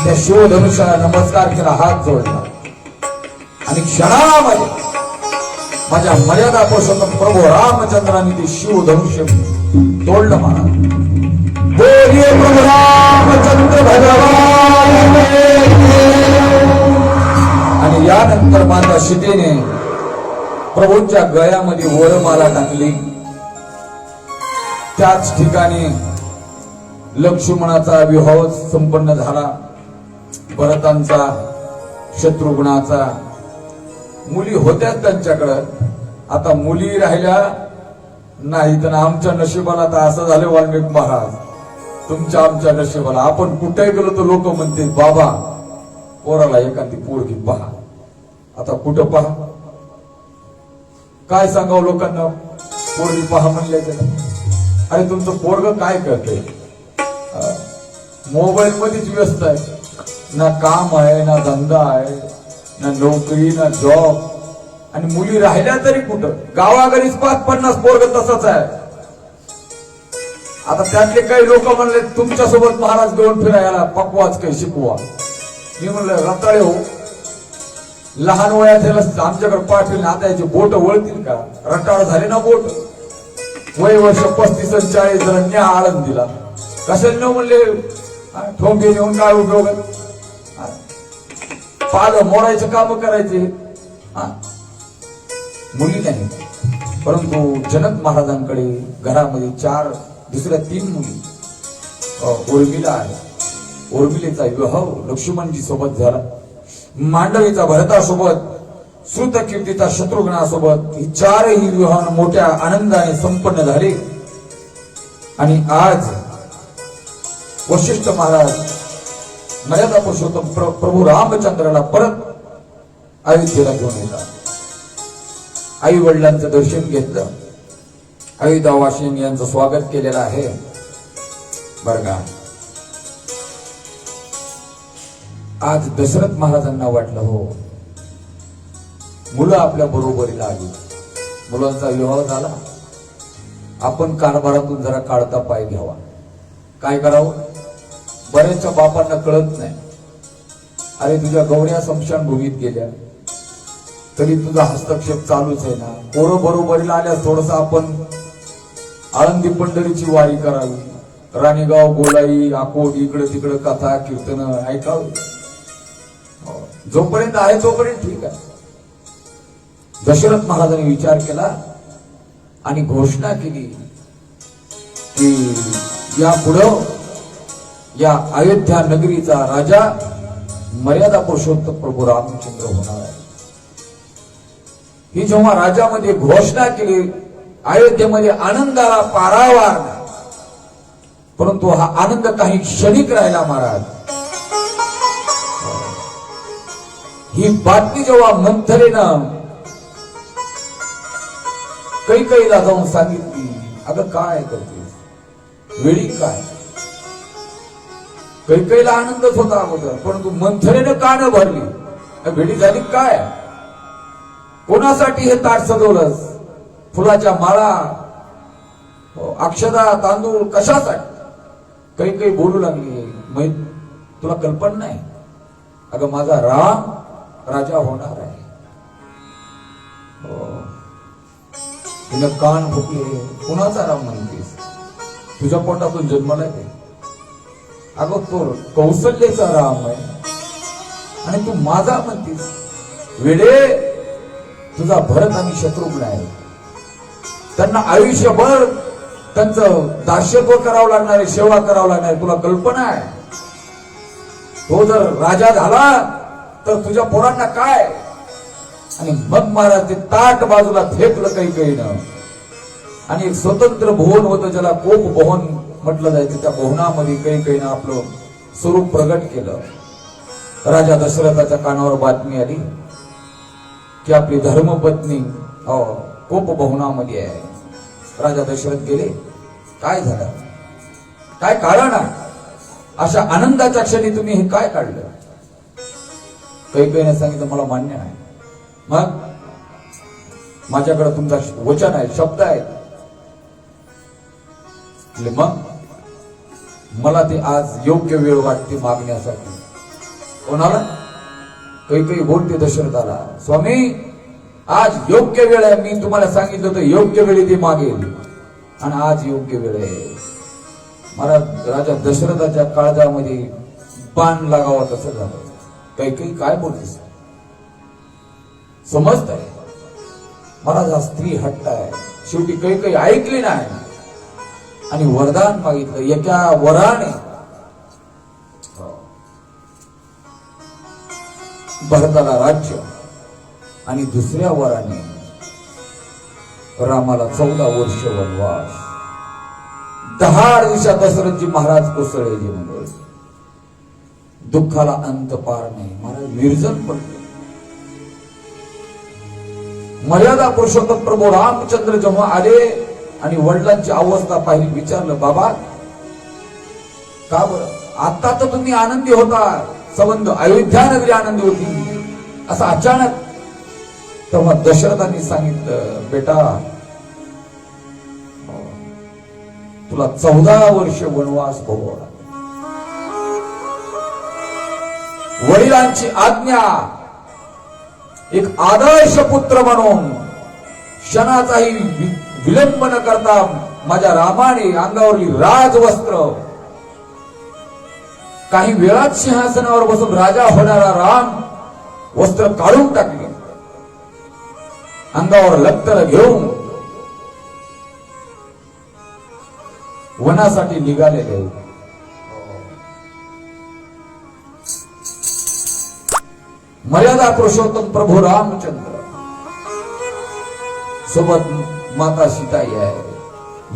त्या शिवधनुष्याला नमस्कार केला, हात जोडला. आणि क्षणामध्ये माझ्या मर्यादा पुरुषोत्तम प्रभू रामचंद्रांनी ते शिवधनुष्य तोडलं. महाराज बोलिए प्रभू रामचंद्र भगवान. आणि यानंतर माता सीतेने प्रभूंच्या गळ्यामध्ये वरमाला टाकली. त्याच ठिकाणी लक्ष्मणाचा विवाह संपन्न झाला. भरतांचा, शत्रुघ्नाचा. मुली होत्याच त्यांच्याकडं, आता मुली राहिल्या नाही. तर आमच्या नशिबाला तर असं झालं वाल्मिक महाराज, तुमच्या आमच्या नशिबाला. आपण कुठे गेलो तर लोक म्हणते बाबा पोराला एखादी पोरगी पहा. आता कुठं पहा, काय सांगावं लोकांना? पोरगी पहा म्हणले अरे तुमचं पोरग काय करते? मोबाईल मध्येच व्यस्त आहे. ना काम आहे, ना धंदा आहे, ना नोकरी, ना जॉब. आणि मुली राहिल्या तरी कुठं? गावाकडीच 50 पोरग तसंच आहे. आता त्यातले काही लोक म्हणले तुमच्यासोबत महाराज घेऊन फिरायला पकवाच काही शिकवा. मी म्हणलं रताळे हो, लहान वयात आमच्याकडे पाठवले, आता याची बोट वळतील का? रटाळ झाले ना बोट. वय वर्ष 35 आणि 40 जणांनी आळंद दिला. कशाला न म्हणले ठोंगे नेऊन काय उपयोग? पाल मोडायचे काम करायचे. मुली नाही, परंतु जनक महाराजांकडे घरामध्ये 4 दुसऱ्या 3 मुली. उर्मिला आहे, उर्मिलेचा विवाह लक्ष्मणजी सोबत झाला. मांडवीचा भरतासोबत, श्रुतकीर्तीचा शत्रुघ्नासोबत. ही 4ही विवाह मोठ्या आनंदाने संपन्न झाले. आणि आज वशिष्ठ महाराज मर्यादा पुरुषोत्तम प्रभू रामचंद्राला परत अयोध्येला घेऊन येतात. आई वडिलांचं दर्शन घेतलं. अयोध्यावासीयांनी यांचं स्वागत केलेलं आहे. बरं का, आज दशरथ महाराजांना वाटलं हो मुलं आपल्या बरोबरीला आली, मुलांचा विवाह झाला, आपण कारभारातून जरा काढता पाय घ्यावा. काय करावं? बऱ्याचशा बापांना कळत नाही. अरे तुझ्या गौऱ्या स्मशानभूमीत गेल्या तरी तुझा हस्तक्षेप चालूच आहे ना. पोरं बरोबरीला आल्यास थोडस आपण आळंदी पंढरीची वारी करावी, राणीगाव, गोलाई, अकोट, इकडे तिकडे कथा कीर्तन ऐकावी. जोपर्यंत आहे तोपर्यंत ठीक आहे. दशरथ महाराजांनी विचार केला आणि घोषणा केली की यापुढं या अयोध्या नगरीचा राजा मर्यादा पुरुषोत्तम प्रभू रामचंद्र होणार आहे. ही जेव्हा राजामध्ये घोषणा केली, अयोध्येमध्ये आनंदाला पारावार नाही. परंतु हा आनंद काही क्षणिक राहिला महाराज. ही बातमी जेव्हा मंथरेनं कैकेयीला जाऊन सांगितली, अगं काय करतेस, वेळी काय. कैकेयीला आनंदच होता अगोदर, परंतु मंथरेने का न भरली, वेळी झाली काय. कोणासाठी हे ताट सजवलंस, फुलाच्या माळा, अक्षदा, तांदूळ, कशासाठी. कैकेयी बोलू लागली, तुला कल्पना नाही, अगं माझा राम राजा होणार आहे. तिने कान फुकले, कुणाचा राम म्हणतेस, तुझ्या पोटातून जन्मलाय ते. अगं तो कौशल्याचा राम आहे आणि तू माझा म्हणतेस. वेडे, तुझा भरत आणि शत्रुघ्न आहे, त्यांना आयुष्यभर त्यांचं दास्यत्व करावं लागणार आहे, सेवा करावं लागणार आहे. तुला कल्पना आहे, तो जर राजा झाला तर तुझ्या पोरांना काय. आणि मग महाराज ते ताट बाजूला फेकलं कैकेयीनं आणि एक स्वतंत्र भुवन होतं, ज्याला कोप भवन म्हटलं जायचं. त्या भवनामध्ये कैकेयीनं आपलं स्वरूप प्रगट केलं. राजा दशरथाच्या कानावर बातमी आली की आपली धर्मपत्नी कोप भवनामध्ये आहे. राजा दशरथ गेले, काय झालं, काय कारण आहे, अशा आनंदाच्या क्षणी तुम्ही हे काय काढलं. कैकेयीने सांगितलं, मला मान्य नाही. मग माझ्याकडे तुमचा वचन आहे, शब्द आहे. मग मला ते आज योग्य वेळ वाटते मागण्यासाठी. कोणाला. कैकेयी बोलते दशरथाला, स्वामी आज योग्य वेळ आहे, मी तुम्हाला सांगितलं होतं योग्य वेळी ते मागेल आणि आज योग्य वेळ आहे. महाराज राजा दशरथाच्या काळजामध्ये बाण लागावा तसं झालं. कैकेयी काय बोलतेस, समजत आहे महाराज, हा स्त्री हट्ट आहे. शेवटी कैकेयी ऐकली नाही आणि वरदान मागितलं. एका वराने भरताला राज्य आणि दुसऱ्या वराने रामाला 14 वर्ष वनवास. 10 दिवसात दशरथजी महाराज कोसळले जीवनभर. दुःखाला अंत पार नाही. महाराज निर्जन पडले. मर्यादा पुरुषोत्तम प्रभू रामचंद्र जेव्हा आले आणि वडिलांची अवस्था पाहिली, विचारलं, बाबा का बरं, आता तर तुम्ही आनंदी होता, संबंध अयोध्या नगरी आनंदी होती, असं अचानक. तेव्हा दशरथांनी सांगितलं, बेटा तुला 14 वर्ष वनवास भोगावा. वडिलांची आज्ञा, एक आदर्श पुत्र म्हणून क्षणाचाही विलंब न करता माझ्या रामाने अंगावरली राजवस्त्र, काही वेळात सिंहासनावर बसून राजा होणारा राम वस्त्र काढून टाकले, अंगावर लक्तर घेऊन वनासाठी निघालेले. मर्यादा पुरुषोत्तम प्रभू रामचंद्र सोबत माता सीताई आहे,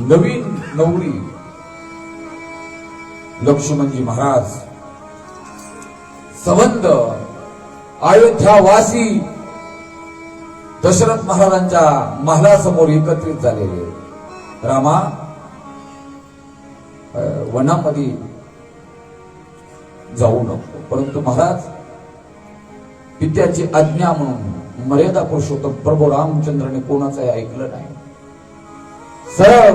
नवीन नवरी लक्ष्मणजी महाराज, संबंध अयोध्यावासी दशरथ महाराजांच्या महालासमोर एकत्रित झालेले. रामा, वनामध्ये जाऊ नको, परंतु महाराज पित्याची आज्ञा म्हणून मर्यादा पुरुषोत्तम प्रभू रामचंद्राने कोणाचंही ऐकलं नाही. सरळ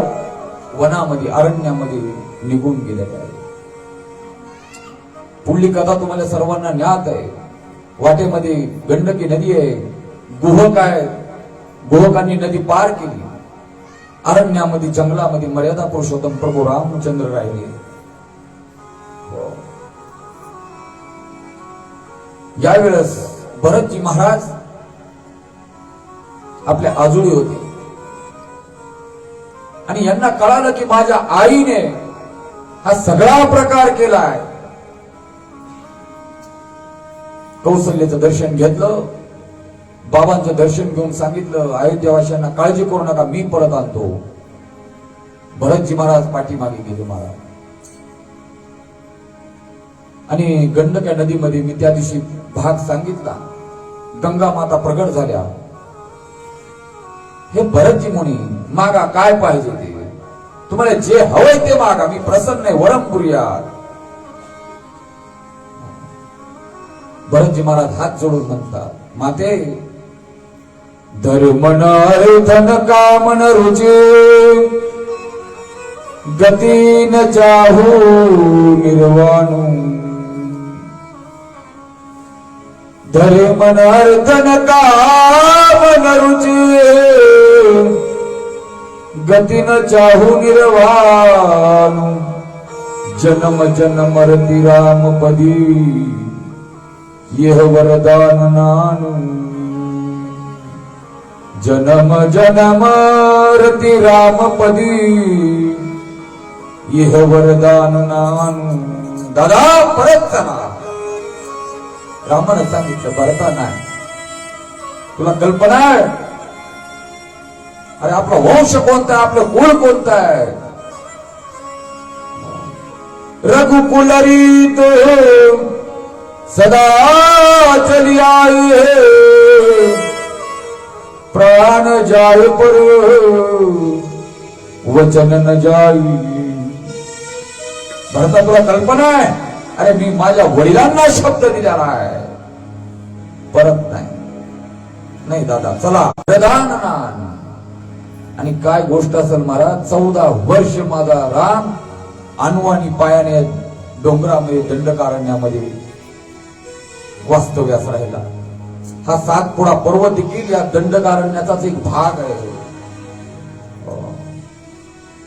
वनामध्ये अरण्यामध्ये निघून गेलेले आहे. पुढली कथा तुम्हाला सर्वांना ज्ञात आहे. वाटेमध्ये गंडकी नदी आहे, गुहक आहे, गुहकांनी नदी पार केली. अरण्यामध्ये जंगलामध्ये मर्यादा पुरुषोत्तम प्रभू रामचंद्र राहिले. यावेळेस भरतजी महाराज आपल्या आजोळी होते आणि यांना कळालं की माझ्या आईने हा सगळा प्रकार केलाय. कौशल्याचं दर्शन घेतलं, बाबांचं दर्शन घेऊन सांगितलं, अयोध्यावासियांना काळजी करू नका, मी परत आणतो. भरतजी महाराज पाठीमागे गेले महाराज. आणि गंडक्या नदीमध्ये मी त्या दिवशी भाग सांगितला. गंगा माता प्रगट झाल्या. हे भरतजी मुनी मागा, काय पाहिजे ते तुम्हाला जे हवंय ते मागा, मी प्रसन्न आहे, वरम पुर्यात. भरतजी महाराज हात जोडून म्हणतात, माते धर्म न धन काम न रुचे, गती न चाहू निर्वाणू. धर्म न धन काम न रुचे, गती न चाहू निर्वाणू. जन्म जन्म रती राम पदी, यह वरदान नानु. जन्म जन्म रती राम पदी, यह वरदान नानु. दादा परत चला. रामानं सांगितलं, भरता नाही, तुला कल्पना आहे? अरे आपला वंश कोणता आहे, आपलं कुळ कोणतं आहे? रघुकुलरीत सदा चली आई है, प्राण जाय पर वचन न जाई. भरता तुला कल्पना आहे? अरे मी माझ्या वडिलांना शब्द दिलेला आहे, परत नाही. नाही दादा चला. प्रधान आणि काय गोष्ट असेल महाराज, 14 वर्ष माझा राम अनवाणी पायाने डोंगरामध्ये दंडकारण्यामध्ये वास्तव्यास राहिला. हा 7 पर्वत देखील या दंडकारण्याचाच एक भाग आहे.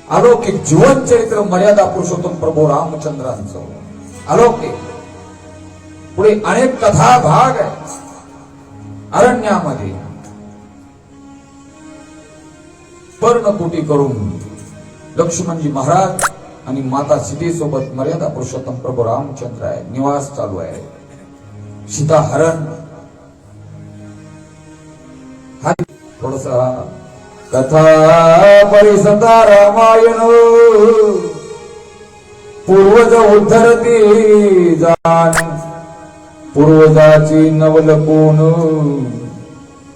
अलौकिक जीवन चरित्र मर्यादा पुरुषोत्तम प्रभू रामचंद्रांचं अलौकिक. पुढे अनेक कथा भाग आहे अरण्यामध्ये. पर्णकुटी करून लक्ष्मणजी महाराज आणि माता सीतेसोबत मर्यादा पुरुषोत्तम प्रभू रामचंद्र आहे, निवास चालू आहे. सीता हरण हा थोडस कथा परिसता रामायण, पूर्वज उद्धरती जाण, पूर्वजाची नवल कोण,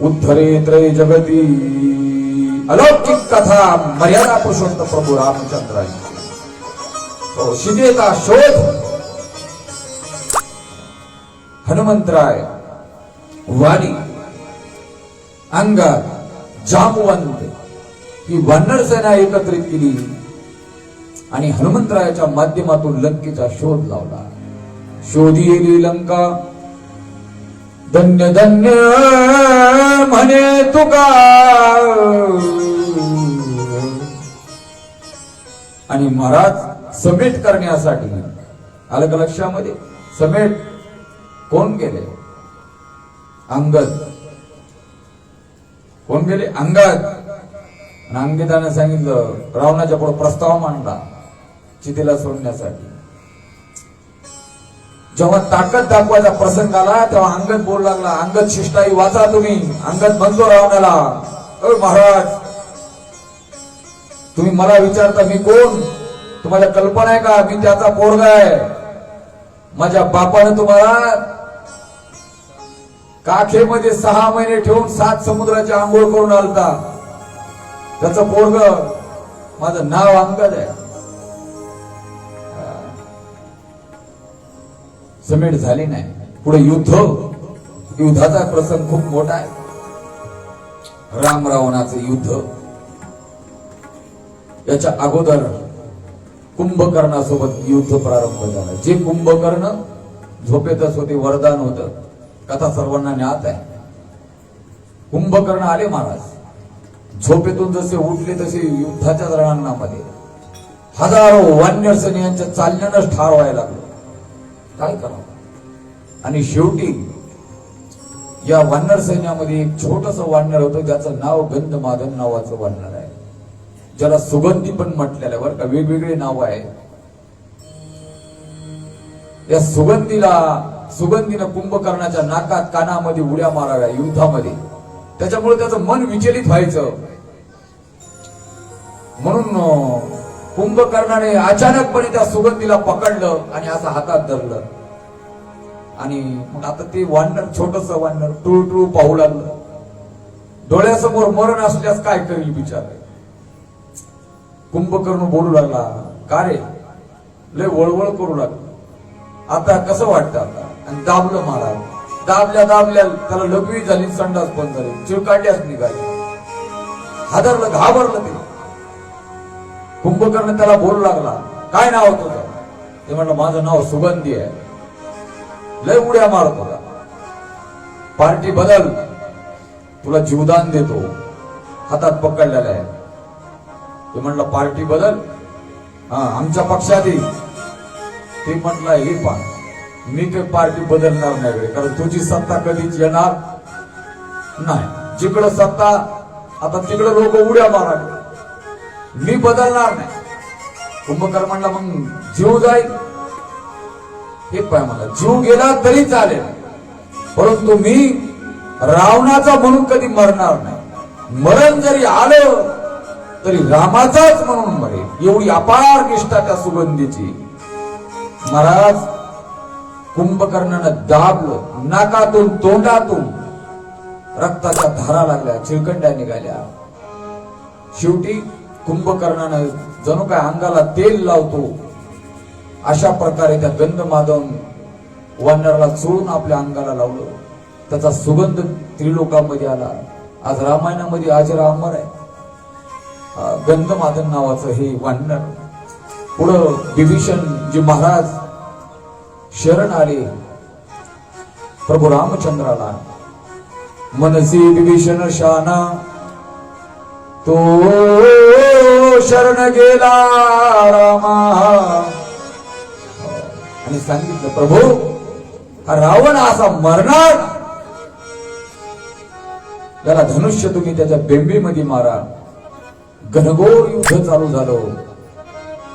उद्धरे त्रय जगती. अलौकिक कथा मर्यादा पुरुषोत्तम प्रभू रामचंद्रांची. सीतेचा शोध हनुमंतराय, वाली, अंगद, जामवंत ही वानर सेना एकत्रित केली आणि हनुमंतरायाच्या माध्यमातून लंकेचा शोध लावला. शोधी येली लंका, धन्य धन्य म्हणे तुका. आणि महाराज समेट करण्यासाठी आलं का लक्षामध्ये? समेट कोण गेले? अंगद. कोण गेले? अंगद. अंगदानं सांगितलं, रावणाच्या पुढे प्रस्ताव मांडला चितेला सोडण्यासाठी. जेव्हा ताकद दाखवायचा प्रसंग आला तेव्हा अंगद बोलू लागला, अंगद शिष्टाई वाचा तुम्ही. अंगद म्हणतो रावणाला, ओ महाराज तुम्ही मला विचारता मी कोण? तुम्हाला कल्पना आहे का मी त्याचा पोरगा आहे? माझ्या बापानं तुम्हाला काखेमध्ये 6 महिने ठेवून 7 समुद्राची आंघोळ करून आलता. त्याचं पोरग, माझं नाव अंगद आहे. समेट झाली नाही. पुढे युद्धाचा प्रसंग खूप मोठा आहे. राम रावणाचं युद्ध. याच्या अगोदर कुंभकर्णासोबत युद्ध प्रारंभ झालं. जे कुंभकर्ण झोपेतच होते, वरदान होतं, कथा सर्वांना ज्ञात आहे. कुंभकर्ण आले महाराज, झोपेतून जसे उठले तसे युद्धाच्या रणांगणामध्ये हजारो वानर सैन्यांच्या चालण्यानंच ठार व्हायला लागलं. काय करावं? आणि शेवटी या वानर सैन्यामध्ये एक छोटस वानर होतं, ज्याचं नाव गंधमादन नावाचं वानर आहे, ज्याला सुगंधी पण म्हटलेलं आहे बरं का. वेगवेगळे नाव आहे. या सुगंधीनं कुंभकर्णाच्या नाकात कानामध्ये उड्या माराव्या युद्धामध्ये. त्याच्यामुळे त्याचं मन विचलित व्हायचं. म्हणून कुंभकर्णाने अचानकपणे त्या सुगंधीला पकडलं आणि असं हातात धरलं. आणि मग आता ते वानर, छोटस वानर टुळटुळ पाहू लागलं. डोळ्यासमोर मरण असल्यास काय करेल बिचार. कुंभकर्ण बोलू लागला, का रे लय वळवळ करू लागला, आता कसं वाटतं आता. आणि दाबलं महाराज, दाबल्या त्याला लघवी झाली, संडास बंद झाली, चिळकाट्याच निघाली, हादरलं घाबरलं ते. कुंभकर्ण त्याला बोलू लागला, काय नाव तुझं. ते म्हणलं माझं नाव सुगंधी आहे. लय उड्या मारत होता. पार्टी बदल, तुला जीवदान देतो, हातात पकडलेला आहे. ते म्हणलं पार्टी बदल, हा आमच्या पक्षात येईल. ते म्हटलं हे पा मी काही पार्टी बदलणार नाही, कारण तुझी सत्ता कधीच येणार नाही. जिकडं सत्ता आता तिकडं लोक उड्या मारावे, मी बदलणार नाही. कुंभकर्ण म्हणला मग जीव जाईल. हे पाय मला जीव गेला तरी चालेल, परंतु मी रावणाचा म्हणून कधी मरणार नाही. मरण जरी आलं तरी रामाचाच म्हणून मरेल. एवढी अपार निष्ठा त्या सुगंधीची. महाराज कुंभकर्णानं दाबलं, नाकातून तोंडातून रक्ताच्या धारा लागल्या, चिळकंड्या निघाल्या. शेवटी कुंभकर्णानं जणू काय अंगाला तेल लावतो अशा प्रकारे त्या गंधमादन वानराला चोळून आपल्या अंगाला लावलं. त्याचा सुगंध त्रिलोकामध्ये आला. आज रामायणामध्ये अजर अमर आहे गंधमादन नावाचं हे वानर. पुढं विभीषण जी महाराज शरण आले प्रभू रामचंद्राला. मनसी विभीषण शाना तो शरण गेला रामा. आणि सांगितलं प्रभू हा रावण असा मरणार, त्याला धनुष्य तुम्ही त्याच्या बेंबीमध्ये मारा. घनघोर युद्ध चालू झालं.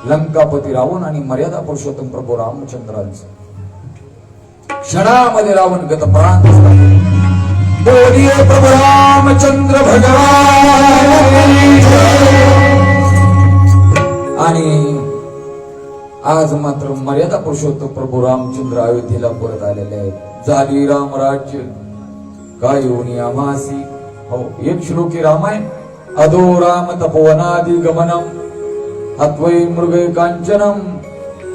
लंकापती रावण आणि मर्यादा पुरुषोत्तम प्रभू रामचंद्रांचं. क्षणामध्ये रावण गतप्राण झाला. बोलिए प्रभू रामचंद्र भगवान. आणि आज मात्र मर्यादा पुरुषोत्तम प्रभू रामचंद्र अयोध्येला परत आलेले आहेत. झाली राम राज्य काय होणी आम्हासी. हो, एक श्लोकी रामायण. अधो राम तपोवनादि गमनम हत्वै मृगे कांचनम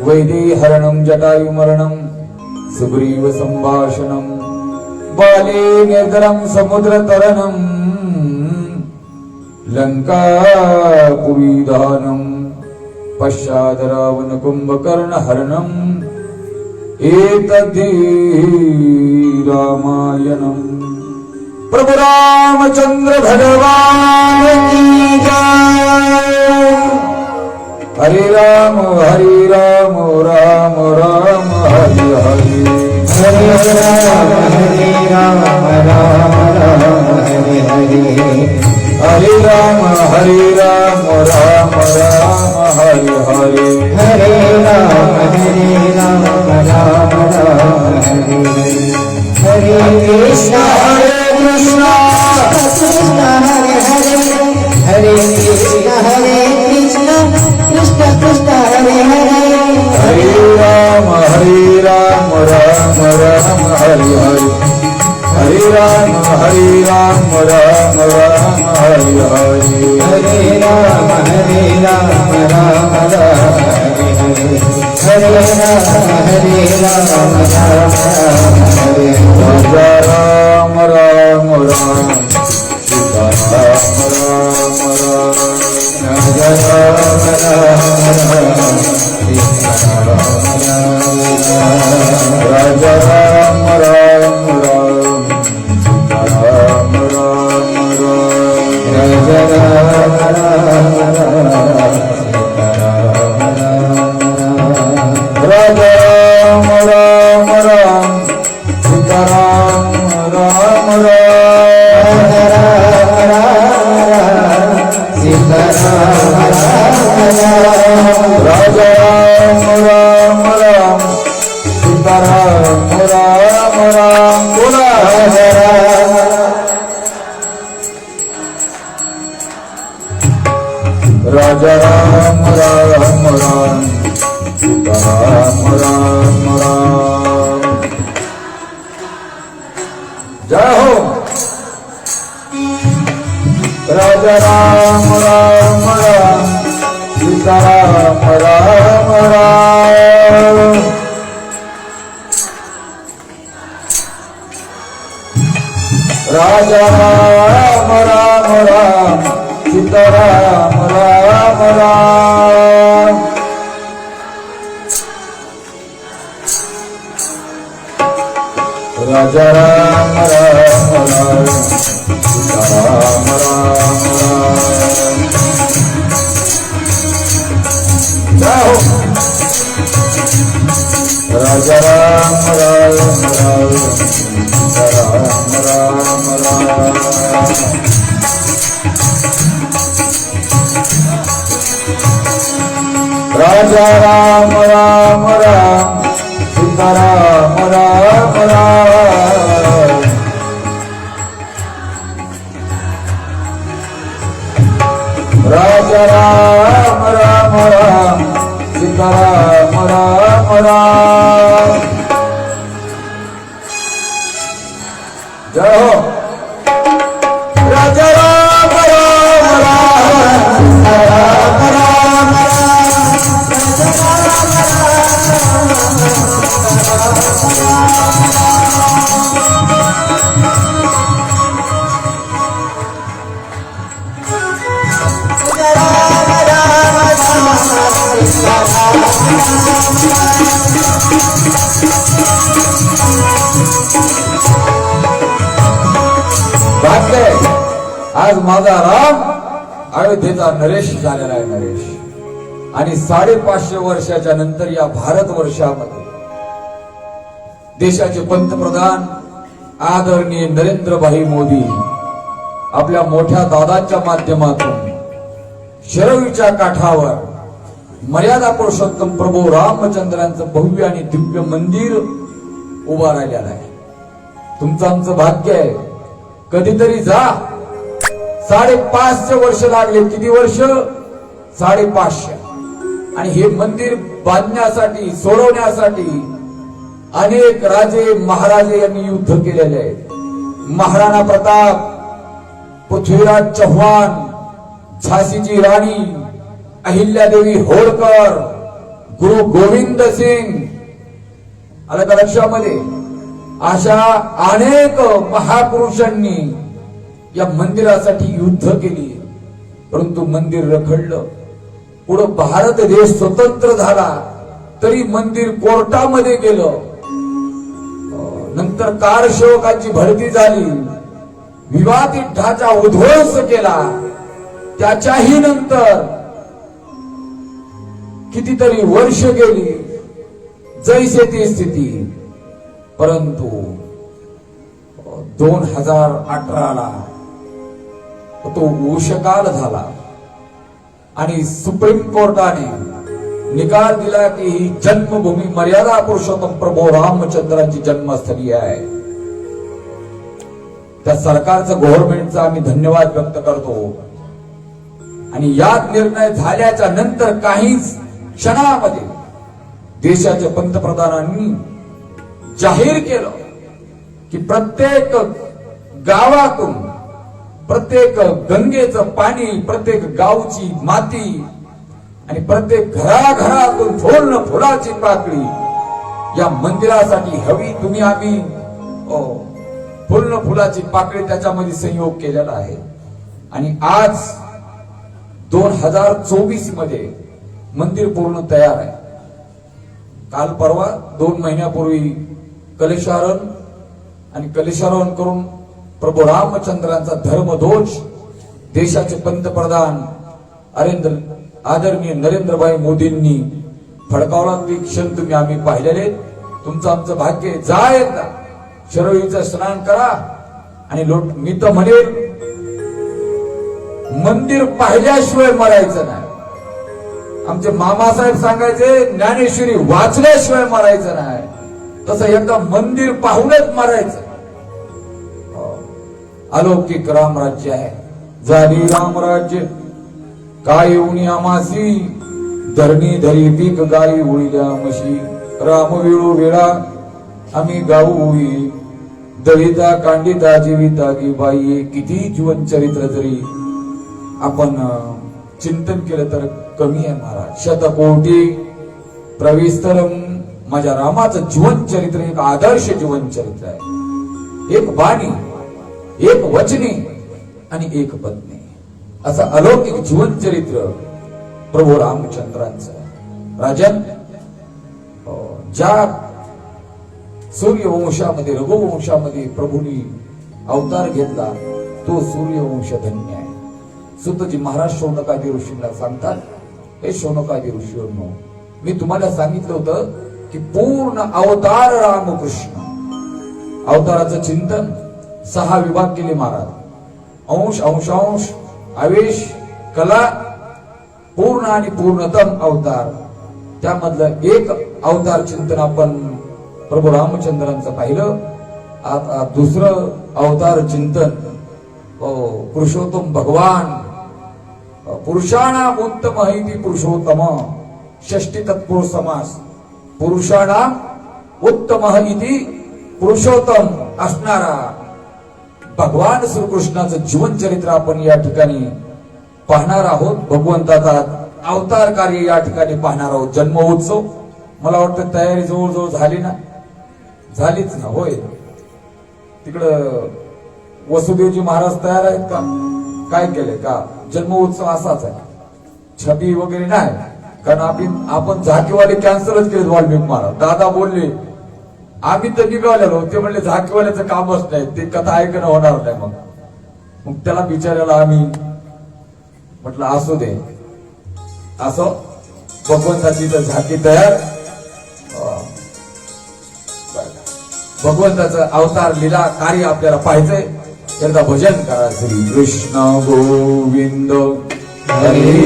वैदेहरणम जटायुमरणम सुग्रीव संभाषणम बाले निर्दरम समुद्र तरणम लंकापुरी दानम पश्चाद रावण कुंभकर्ण हरणम एतद्धि रामायणम. प्रभु रामचंद्र भगवान की जय. हरे राम राम राम हरे हरे. हरे राम राम राम हरे हरे. हरे राम राम राम हरे हरे. हरे राम राम राम हरे हरे. हरे कृष्णा कृष्णा हरे हरे. हरे कृष्णा कृष्णा कृष्णा हरे हरे. हरे राम राम राम हरे हरे. हरे राम राम राम हरे हरे. हरे राम राम राम हरे हरे. हरे राम राम हरे हरे. राम राम राम सीता राम राम राजा राम राम राम राम राम राजा राम राम राम सीता राम राम राजा राम राम राम सीता राम राम राम. बोला राजा राम राम राम सीता राम राम राम. जय हो. राजा राम राम राम सीताराम राम राम राजा राम राम राम सीताराम राम राम जाओ राजा राम राम राम सीताराम राम राम राजा राम राम राम सीताराम राम राम राजा राम राम राम सीताराम राम राम जय हो राजा राम राम राम सीताराम राम भाग्य आज माझा राम अयोध्येचा नरेश झालेला आहे. नरेश आणि 550 वर्षाच्या नंतर या भारत वर्षामध्ये देशाचे पंतप्रधान आदरणीय नरेंद्रभाई मोदी आपल्या मोठ्या दादांच्या माध्यमातून शरयूच्या काठावर मर्यादा पुरुषोत्तम प्रभू रामचंद्रांचं भव्य आणि दिव्य मंदिर उभा राहिलेलं आहे. तुमचं आमचं भाग्य आहे. कधीतरी जा. 550 वर्ष लागले. किती वर्ष? 550. आणि हे मंदिर बांधण्यासाठी सोडवण्यासाठी अनेक राजे महाराजे यांनी युद्ध केलेले आहेत. महाराणा प्रताप, पृथ्वीराज चव्हाण, झाशीची राणी अहिल्यादेवी होळकर, गुरु गोविंद सिंग, आलं का लक्षामध्ये? अशा अनेक महापुरुषांनी या मंदिरासाठी युद्ध केली. परंतु मंदिर रखडलं. पुढं भारत देश स्वतंत्र झाला तरी मंदिर कोर्टामध्ये गेलं. नंतर कारसेवकांची भरती झाली. विवादित ढाचा उद्ध्वस्त केला. त्याच्याही नंतर कितीतरी वर्ष गेली. जैसे ती स्थिती. परंतु 2018ला तो उषकाल झाला आणि सुप्रीम कोर्टाने निकाल दिला की ही जन्मभूमी मर्यादा पुरुषोत्तम प्रभू रामचंद्रांची जन्मस्थळी आहे. त्या सरकारचं गव्हर्नमेंटचा आम्ही धन्यवाद व्यक्त करतो. आणि यात निर्णय झाल्याच्या नंतर काही क्षणामध्ये देशाच्या पंतप्रधानांनी जाहीर केलं की प्रत्येक गावातून, प्रत्येक गंगेचं पाणी, प्रत्येक गावची माती आणि प्रत्येक घराघरातून फुलाची पाकळी या मंदिरासाठी हवी. तुम्ही आम्ही फुलाची पाकळी त्याच्यामध्ये संयोग केलेला आहे. आणि आज 2024 मध्ये मंदिर पूर्ण तयार आहे. काल परवा 2 महिन्यापूर्वी कलशारोहण आणि कलशारोहण करून प्रभू रामचंद्रांचा धर्मध्वज देशाचे पंतप्रधान आदरणीय नरेंद्रभाई मोदींनी फडकावला. ते क्षण तुम्ही आम्ही पाहिलेले. तुमचं आमचं भाग्य. जा एकदा शरयूचं स्नान करा. आणि मी तर म्हणेल मंदिर पाहिल्याशिवाय मरायचं नाही. आमचे मामासाहेब सांगायचे ज्ञानेश्वरी वाचल्याशिवाय मरायचं नाही. तसं एकदा मंदिर पाहूनच मरायचं. अलौकिक रामराज्य आहे. झाली रामराज्य काय उनी आमासी, धरणी धरी पीक गाई उळील्या म्हशी. राम वेळू वेळा आम्ही गाऊ होई, दळिता कांडिता जीविता की बाई. किती जीवन चरित्र जरी आपण चिंतन केलं तर कमी आहे महाराज. शतकोटी प्रविस्तरम. माझ्या रामाचं जीवन चरित्र एक आदर्श जीवन चरित्र आहे. एक बाणी, एक वचनी आणि एक पत्नी असं अलौकिक जीवन चरित्र प्रभू रामचंद्रांचं. राजन, ज्या सूर्यवंशामध्ये रघुवंशामध्ये प्रभूंनी अवतार घेतला तो सूर्यवंश धन्य आहे. सुतजी महाराज शौनकादी ऋषींना सांगतात, हे शौनकादी ऋषींनो, मी तुम्हाला सांगितलं होतं की पूर्ण अवतार रामकृष्ण, अवताराचं चिंतन 6 विभाग केले महाराज. अंश, अंशांश, आवेश, कला, पूर्ण आणि पूर्णतम अवतार. त्यामधलं एक अवतार चिंतन आपण प्रभू रामचंद्रांचं पाहिलं. आता दुसरं अवतार चिंतन पुरुषोत्तम भगवान. पुरुषाणाम उत्तम इति पुरुषोत्तम, षष्टी तत्पुरुष समास. पुरुषाणाम उत्तम इति पुरुषोत्तम असणारा भगवान श्रीकृष्णाचं जीवन चरित्र आपण या ठिकाणी पाहणार आहोत. भगवंताचा अवतार कार्य या ठिकाणी पाहणार आहोत. जन्मोत्सव मला वाटतं तयारी जवळजवळ झाली ना, झालीच ना. होय, तिकडं वसुदेवजी महाराज तयार आहेत का? काय केलंय का? जन्मोत्सव असाच आहे, छबी वगैरे नाही. कारण आपण झाकीवाले कॅन्सलच केले. वाल्मिक महाराज दादा बोलले, आम्ही तर निघालेलो. ते म्हणले झाकीवाल्याचं कामच नाही, ते कथा ऐकणं होणार नाही. मग त्याला विचारायला आम्ही म्हटलं असू दे, असं भगवंताची तर झाकी तयार. भगवंताचं अवतार लीला कार्य आपल्याला पाहायचंय. एकदा भजन करा. श्री कृष्ण गोविंद हरे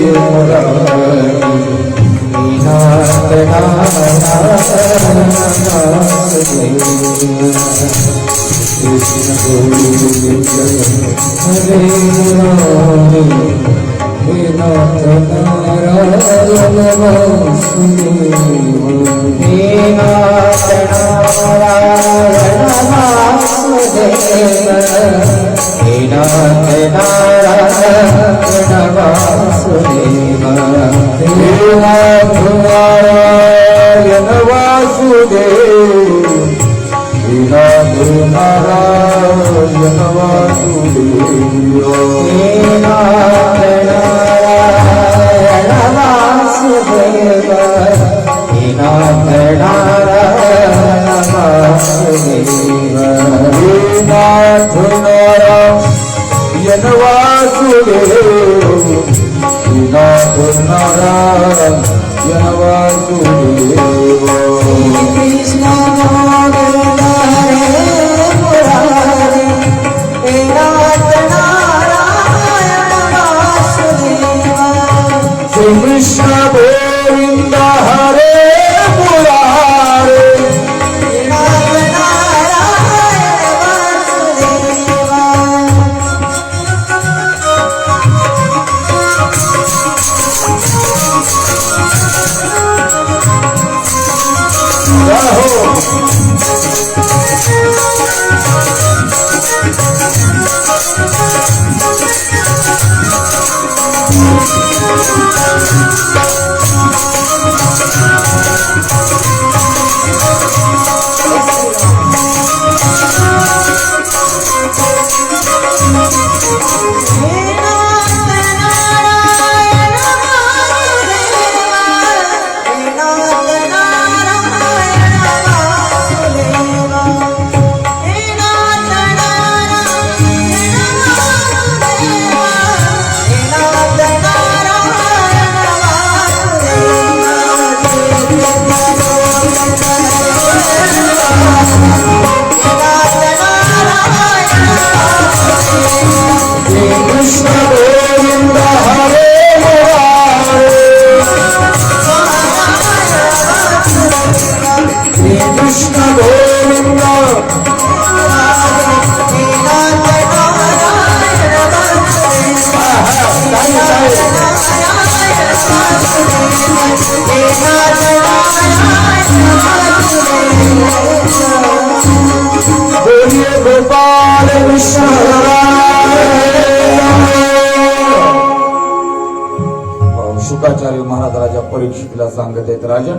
शुकाचार्य महाराज राजा परीक्षितला सांगत आहेत, राजन,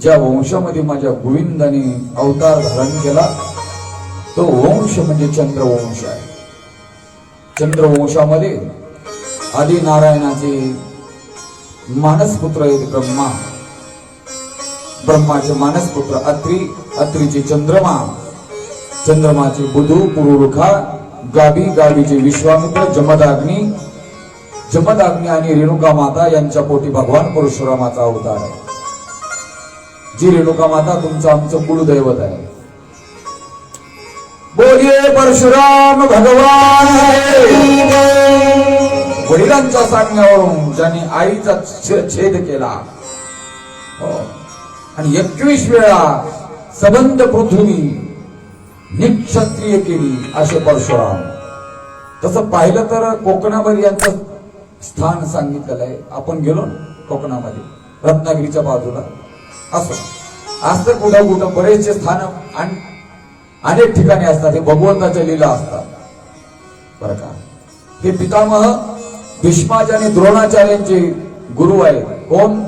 ज्या वंशामध्ये माझ्या गोविंदाने अवतार धारण केला तो वंश म्हणजे चंद्रवंश आहे. चंद्रवंशामध्ये आदी नारायणाचे मानसपुत्र आहेत ब्रह्मा, ब्रह्माचे मानसपुत्र अत्रि, अत्रीचे चंद्रमा, चंद्रमाचे बुधू पुरुरुखा, गाभी, गाभीचे विश्वामित्र, जमदाग्नी, जमदाग्नी आणि रेणुका माता यांच्या पोटी भगवान परशुरामाचा अवतार आहे. जी रेणुका माता तुमचं आमचं कुलदैवत आहे. बोलिये परशुराम भगवान की जय. वडिलांच्या सांगण्यावरून ज्यांनी आईचा छेद केला हो, आणि 21 वेळा सबंध पृथ्वी निक्षत्रिय केली असे परशुराम. तसं पाहिलं तर कोकणामध्ये यांचं स्थान सांगितलेलं आहे. आपण गेलो ना कोकणामध्ये रत्नागिरीच्या बाजूला, असं असतं कुठं कुठं बरेचसे स्थान अनेक ठिकाणी असतात. हे भगवंताच्या लीला असतात बरं का. हे पितामह भीष्माचार्य आणि द्रोणाचार्यांचे गुरु आहेत. कोण?